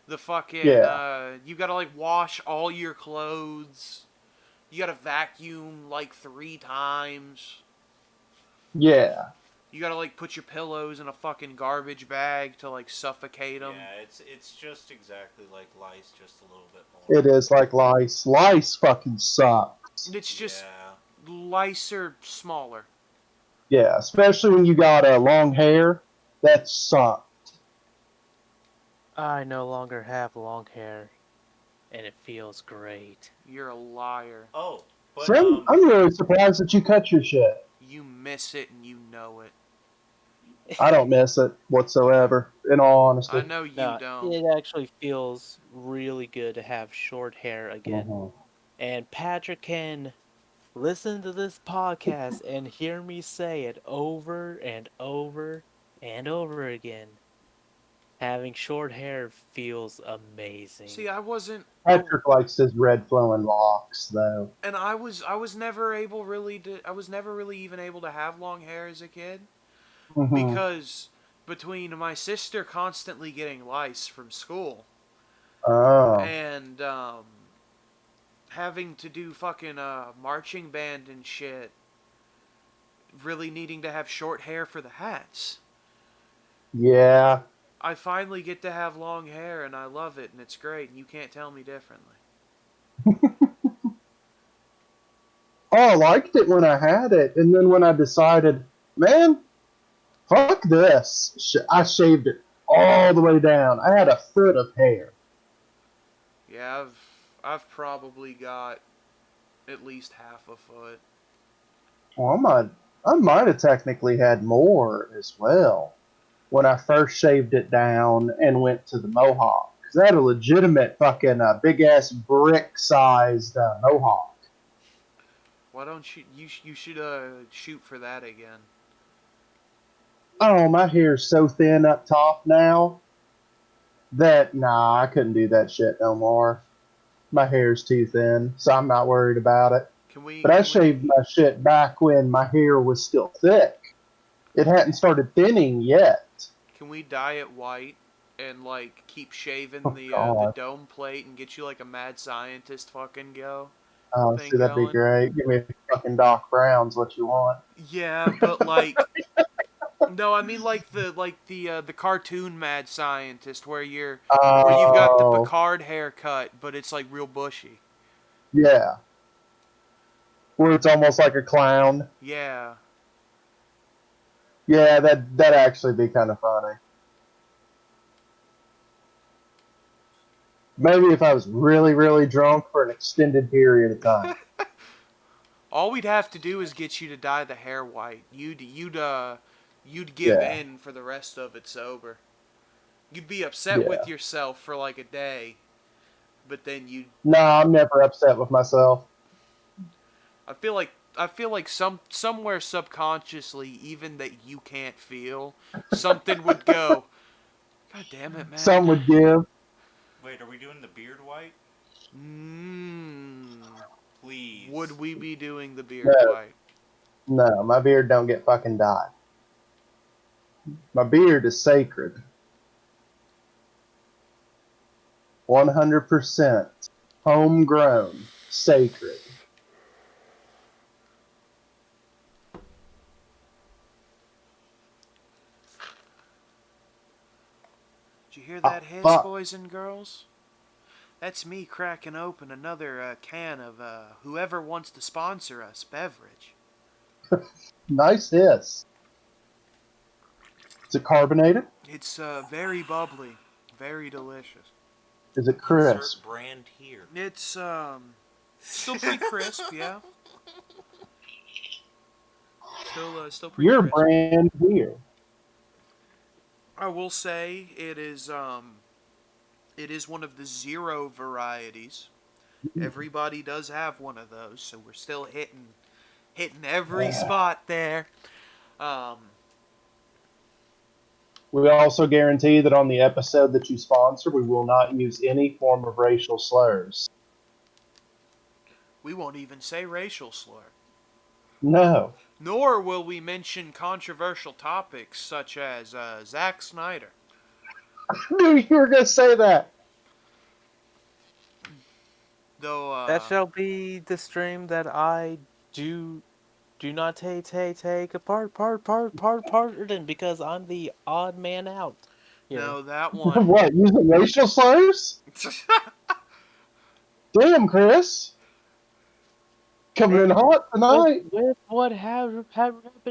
The fucking Yeah. you got to like wash all your clothes. You got to vacuum like 3 times. Yeah. You got to like put your pillows in a fucking garbage bag to like suffocate them. Yeah, it's just exactly like lice, just a little bit more. It is like lice. Lice fucking sucks. It's just Yeah. lice are smaller. Yeah, especially when you got long hair. That sucks. I no longer have long hair, and it feels great. You're a liar. Oh, but So I'm really surprised that you cut your shit. You miss it and you know it. I don't miss it whatsoever, in all honesty. I know you No, don't. it actually feels really good to have short hair again. Mhm. And Patrick can listen to this podcast and hear me say it over and over and over again. Having short hair feels amazing. See, I wasn't. Patrick likes his red flowing locks, though. And I was never able really to. I was never really even able to have long hair as a kid Mhm. because between my sister constantly getting lice from school Oh. and having to do fucking marching band and shit, really needing to have short hair for the hats. Yeah. I finally get to have long hair and I love it and it's great and you can't tell me differently. Oh, I liked it when I had it, and then when I decided, man, fuck this, I shaved it all the way down. I had a foot of hair. Yeah, I've probably got at least half a foot. Well, I might have technically had more as well when I first shaved it down and went to the mohawk. 'Cause I had a legitimate fucking big ass brick sized mohawk. Why don't you should shoot for that again. Oh, my hair's so thin up top now that nah, I couldn't do that shit no more. My hair's too thin, so I'm not worried about it. But I shaved my shit back when my hair was still thick. It hadn't started thinning yet. Can we dye it white and like keep shaving Oh, the God. dome plate and get you like a mad scientist fucking go? Oh, Thing see, that'd be going? great. Give me a fucking Doc Brown's what you want. Yeah, but like No, I mean the cartoon Mad Scientist where you've got the Oh, Picard haircut, but it's like real bushy. yeah. Where it's almost like a clown. Yeah. Yeah, that'd actually be kind of funny. Maybe if I was really, really drunk for an extended period of time. All we'd have to do is get you to dye the hair white. You'd give Yeah, in for the rest of it sober. You'd be upset with yeah. yourself for like a day, but then you No, I'm never upset with myself. I feel like somewhere subconsciously, even that you can't feel, something would go, God damn it, man. Some would give. Wait, are we doing the beard white? Mmm. Would Please. we be doing the beard No, white? no, my beard don't get fucking dyed. My beard is sacred. 100% homegrown, sacred. Did you hear Ah, that hiss, fuck. boys and girls? That's me cracking open another can of whoever wants to sponsor us beverage. Nice hiss. Is it carbonated? It's very bubbly, very delicious. Is it Insert crisp? brand here. It's still pretty crisp, yeah. Still pretty Your crisp. brand beer. I will say it is one of the zero varieties. Everybody does have one of those, so we're still hitting every spot there. Um, We also guarantee that on the episode that you sponsor, we will not use any form of racial slurs. we won't even say racial slur. No. Nor will we mention controversial topics such as Zack Snyder. I knew you were going to say that. Though, That shall be the stream that I do not take a part in because I'm the odd man out here. no, that one. What? Using racial slurs? Damn, Chris. Coming in Hey, hot tonight. with what happened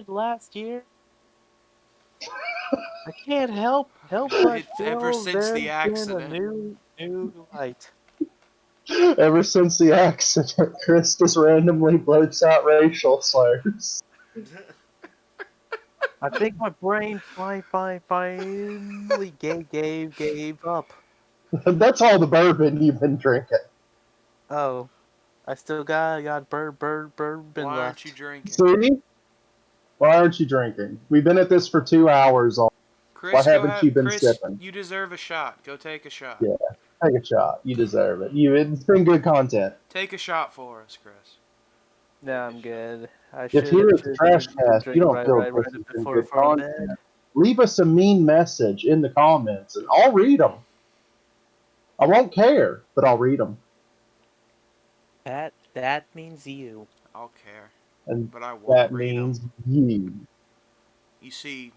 last year, I can't help but Ever feel since the there's been a accident. new light. Ever since the accident, Chris just randomly blurts out racial slurs. I think my brain finally gave up. That's all the bourbon you've been drinking. Oh, I still got bourbon Why aren't you left. drinking? See? Why aren't you drinking? We've been at this for 2 hours. Why Chris, haven't you been Chris, sipping? you deserve a shot. Go take a shot. Yeah, take a shot. You deserve it. It's been good content. Take a shot for us, Chris. No, I'm good. I If should here at the have been TrashCast you drinking don't feel right this has been before good for bed. content, leave us a mean message in the comments and I'll read them. I won't care, but I'll read them. That means you. I'll care, And but I won't that read them. means you. You see,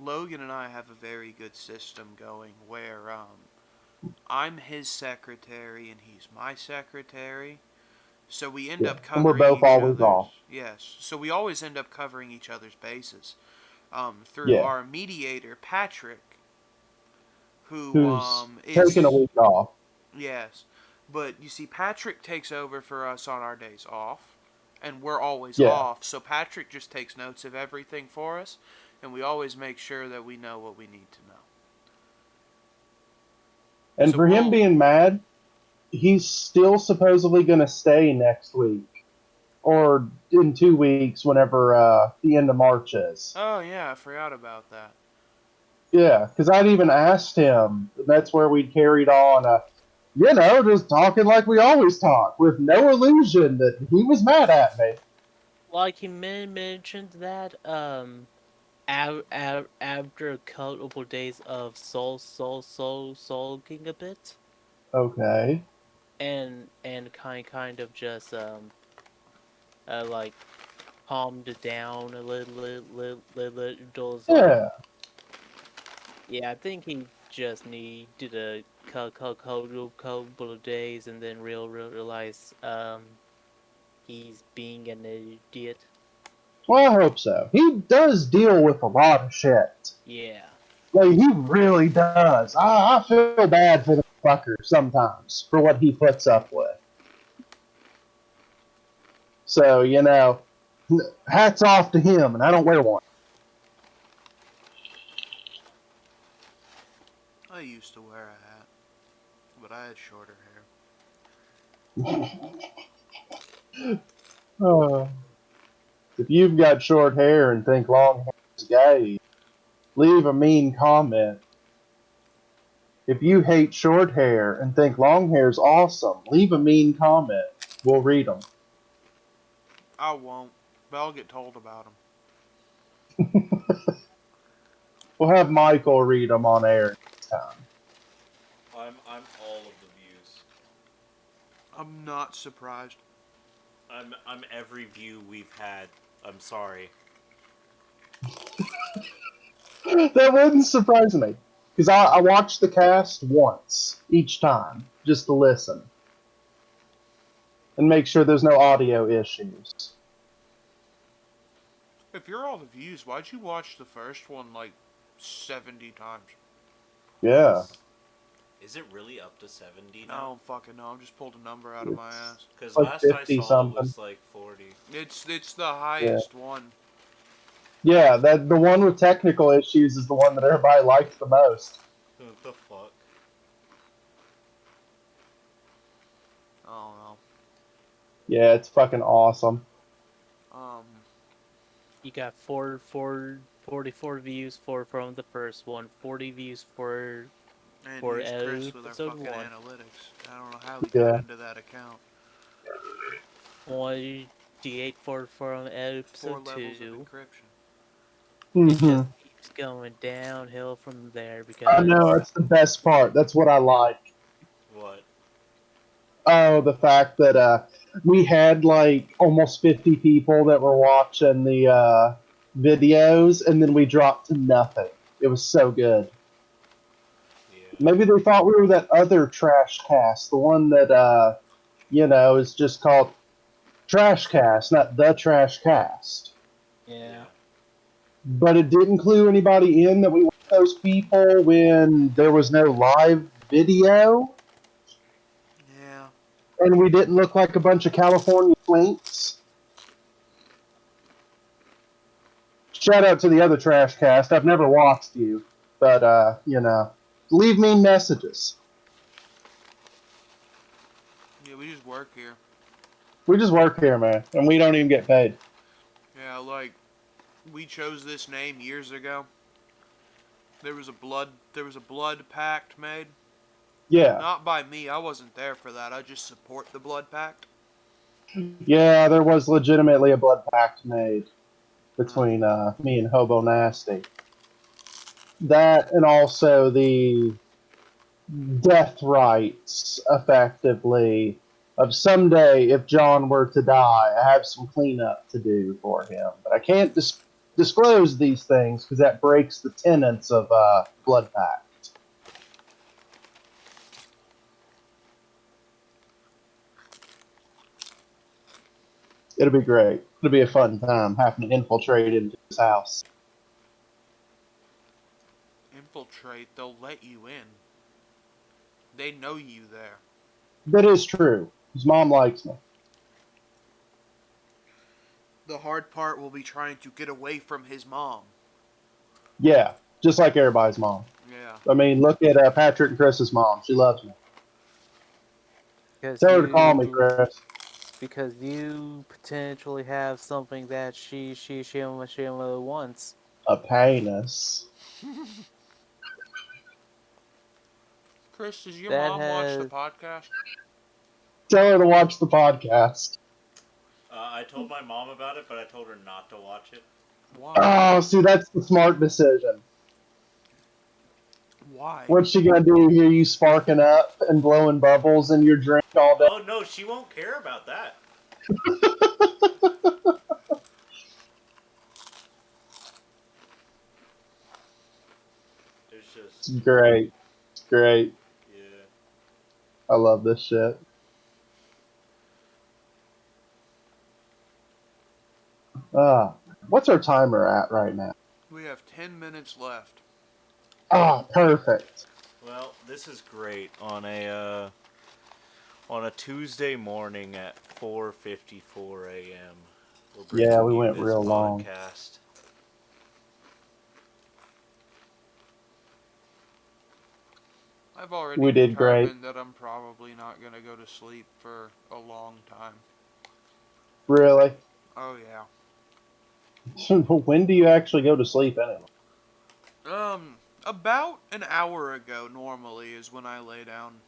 Logan and I have a very good system going where I'm his secretary and he's my secretary. So we end Yeah. up And we're covering both each always other's. off. Yes. So we always end up covering each other's bases. Through Yeah. our mediator Patrick, who Who's is taking a week off. yes, but you see Patrick takes over for us on our days off, and we're always Yeah. off. So Patrick just takes notes of everything for us, and we always make sure that we know what we need to know. And So for him being mad, he's still supposedly going to stay next week. Or in 2 weeks, whenever the end of March is. Oh yeah, I forgot about that. Yeah, because I'd even asked him. That's where we carried on, just talking like we always talk, with no illusion that he was mad at me. Like he mentioned that after a couple days of sulking a bit, Okay. and kind of just like calmed down a little. So Yeah. yeah, I think he just needed a couple of days and then realize he's being an idiot. Well, I hope so. He does deal with a lot of shit. Yeah. Like, he really does. I feel bad for the fucker sometimes for what he puts up with. So, hats off to him, and I don't wear one. I used to wear a hat, but I had shorter hair. If you've got short hair and think long hair is gay, leave a mean comment. If you hate short hair and think long hair is awesome, leave a mean comment. We'll read them. I won't, but I'll get told about them. We'll have Michael read them on air next time. I'm all of the views. I'm not surprised. I'm every view we've had. I'm sorry. That wouldn't surprise me. Because I watched the cast once each time, just to listen. And make sure there's no audio issues. If you're all the views, why'd you watch the first one like 70 times? Yeah. Is it really up to 70 I now? don't fucking know. I just pulled a number out of my ass. Because like last I 50 saw something. it was like 40. It's the highest one. Yeah, the one with technical issues is the one that everybody likes the most. What the fuck? I don't know. Yeah, it's fucking awesome. You got 44 views from the first one, 40 views for And For here's Chris with our episode fucking 1. analytics. I don't know how he Yeah. got into that account. 1d8 for 4 episode levels of 2. encryption. It Mm-hmm. just keeps going downhill from there I because know, that's the best part. That's what I like. What? Oh, the fact that we had like almost 50 people that were watching the videos, and then we dropped to nothing. It was so good. Yeah. Maybe they thought we were that other TrashCast, the one that is just called TrashCast, not the TrashCast. yeah. But it didn't clue anybody in that we were those people when there was no live video, Yeah. and we didn't look like a bunch of California twinks. Shout out to the other TrashCast. I've never watched you, but leave me messages. Yeah, we just work here. We just work here, man, and we don't even get paid. Yeah, like, we chose this name years ago. There was a blood pact made. Yeah, Not by me, I wasn't there for that. I just support the blood pact. yeah, there was legitimately a blood pact made between me and Hobo Nasty. That and also the death rights, effectively, of someday if John were to die, I have some cleanup to do for him. But I can't disclose these things because that breaks the tenets of Blood Pact. It'll be great. It'll be a fun time having to infiltrate into his house. Infiltrate, they'll let you in. They know you there. That is true. His mom likes me. The hard part will be trying to get away from his mom. Yeah, just like everybody's mom. Yeah. I mean, look at Patrick and Chris's mom. She loves me. Because Tell her to call me, Chris. Because you potentially have something that she wants. A penis. Chris, does your That mom watch the has podcast? Tell her to watch the podcast. I told my mom about it, but I told her not to watch it. Why? Oh, see, that's the smart decision. Why? What's she gonna do? Hear you sparking up and blowing bubbles in your drink all day? Oh no, she won't care about that. just It's great. It's great. yeah. I love this shit. What's our timer at right now? We have 10 minutes left. Perfect. Well, this is great on a Tuesday morning at 4:54 a.m. We're Yeah, bringing we you went this real long. podcast. I've already We did great. determined that I'm probably not going to go to sleep for a long time. Really? Oh, yeah. When do you actually go to sleep anyway? About an hour ago normally is when I lay down.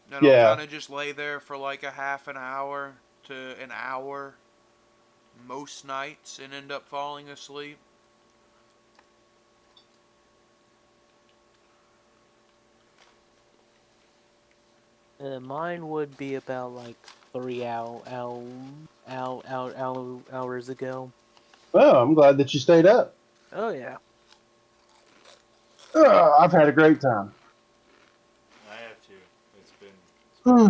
And I'll Yeah. kind of just lay there for like a half an hour to an hour most nights and end up falling asleep. Mine would be about like 3 hours ago. Oh, I'm glad that you stayed up. Oh yeah. I've had a great time. I have to. It's been a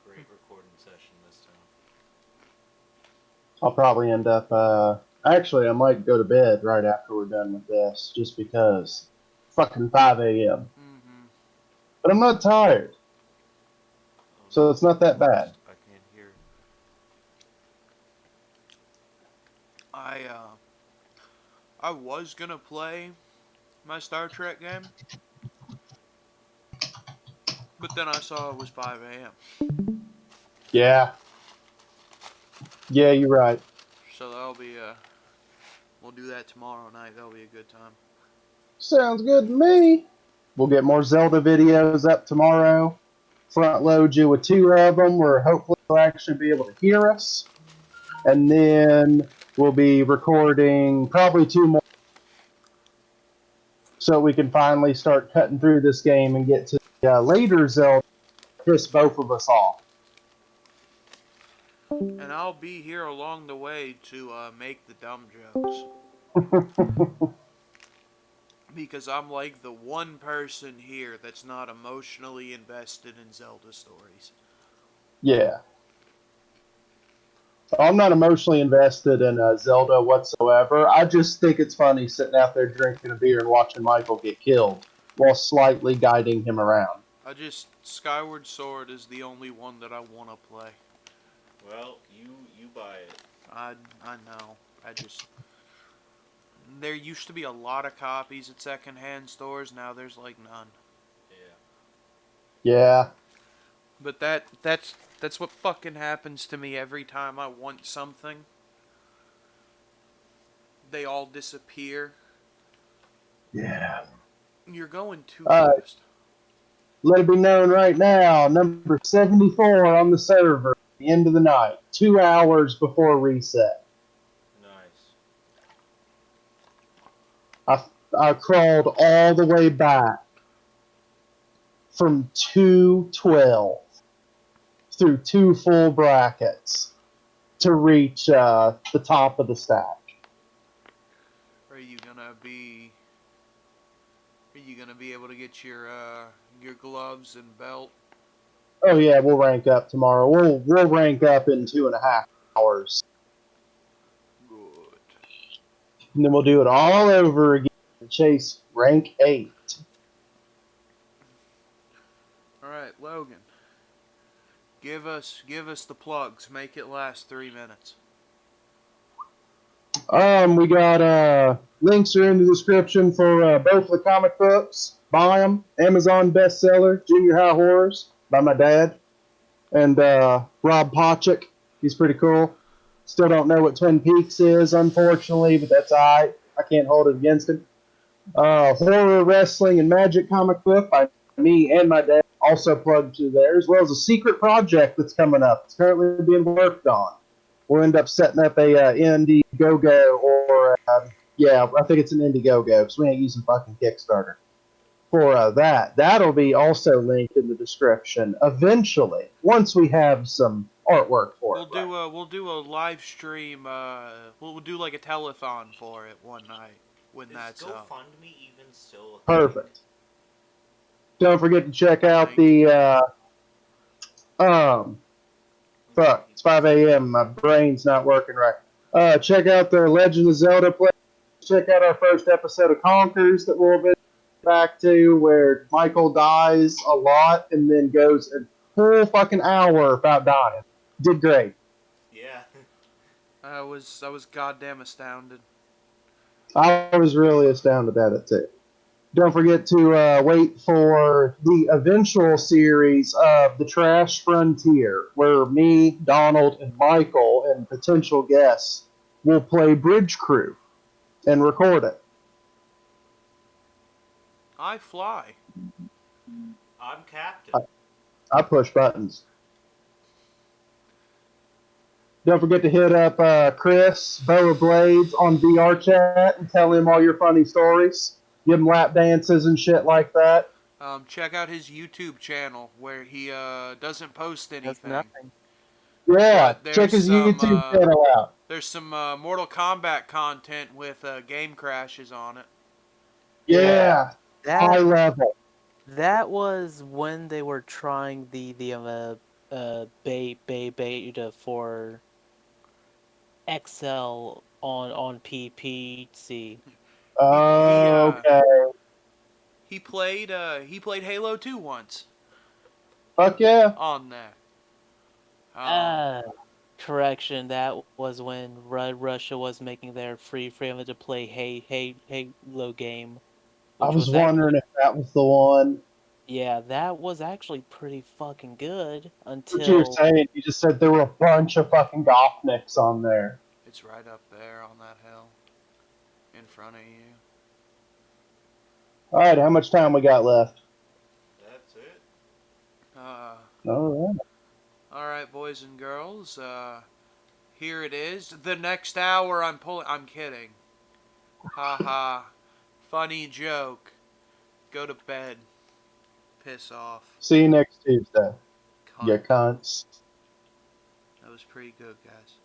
great recording session this time. I'll probably end up. Actually, I might go to bed right after we're done with this, just because. Fucking 5 a.m. Mm-hmm. But I'm not tired, Oh so no, it's not that bad. I can't hear. I was gonna play my Star Trek game, but then I saw it was 5 a.m. Yeah. Yeah, you're right. So that'll be we'll do that tomorrow night. That'll be a good time. Sounds good to me. We'll get more Zelda videos up tomorrow. Front load you with 2 of them, where hopefully you'll actually be able to hear us. And then we'll be recording probably 2 more, so we can finally start cutting through this game and get to the later Zelda. Piss both of us off. And I'll be here along the way to make the dumb jokes. Because I'm like the one person here that's not emotionally invested in Zelda stories. Yeah. I'm not emotionally invested in Zelda whatsoever. I just think it's funny sitting out there drinking a beer and watching Michael get killed while slightly guiding him around. Skyward Sword is the only one that I want to play. Well, you buy it. I know. There used to be a lot of copies at secondhand stores. Now there's like none. Yeah. Yeah. But that's what fucking happens to me every time I want something. They all disappear. Yeah. You're going too All right. fast. Let it be known right now, number 74 on the server, the end of the night, 2 hours before reset. Nice. I crawled all the way back from 212 through 2 full brackets to reach the top of the stack. Are you gonna be able to get your gloves and belt? Oh yeah, we'll rank up tomorrow. We'll rank up in 2.5 hours, Good. and then we'll do it all over again and chase rank 8. All right, Logan. Give us the plugs. Make it last 3 minutes. We got links are in the description for both the comic books. Buy them. Amazon bestseller, Junior High Horrors by my dad and Rob Pochik. He's pretty cool. Still don't know what Twin Peaks is, unfortunately, but that's alright. I can't hold it against him. Horror, wrestling, and magic comic book by me and my dad. Also plugged to there, as well as a secret project that's coming up. It's currently being worked on. We'll end up setting up a Indiegogo or I think it's an Indiegogo because we ain't using fucking Kickstarter for that. That'll be also linked in the description eventually once we have some artwork for it. We'll do a live stream. We'll do like a telethon for it one night. when Is that's up. GoFundMe even still a thing? Perfect. Don't forget to check out Thank you. the fuck, it's 5 a.m. My brain's not working right. Check out the Legend of Zelda play. Check out our first episode of Conkers that we'll be back to, where Michael dies a lot and then goes a whole fucking hour without dying. Did great. Yeah. I was goddamn astounded. I was really astounded at it too. Don't forget to wait for the eventual series of The Trash Frontier, where me, Donald, and Michael and potential guests will play Bridge Crew and record it. I fly. I'm captain. I push buttons. Don't forget to hit up Chris, Boa Blades, on VR chat and tell him all your funny stories. Give him lap dances and shit like that. Check out his YouTube channel where he doesn't post That's anything. nothing. Yeah, But check his YouTube channel out. there's some Mortal Kombat content with game crashes on it. Yeah, high That level. that was when they were trying the beta for XL on PPC. Okay. He played Halo 2 once Fuck yeah. on there. Uh, Correction, that was when Russia was making their freedom to play Halo game, I which was was actually, wondering if that was the one. yeah, that was actually pretty fucking good What you were until saying, you just said there were a bunch of fucking Gothniks on there. It's right up there on that hill in front of you. Alright, how much time we got left? That's it. Alright. All right, boys and girls. Here it is. The next hour I'm kidding. Ha ha. Funny joke. Go to bed. Piss off. See you next Tuesday. Cunt. You cunts. That was pretty good, guys.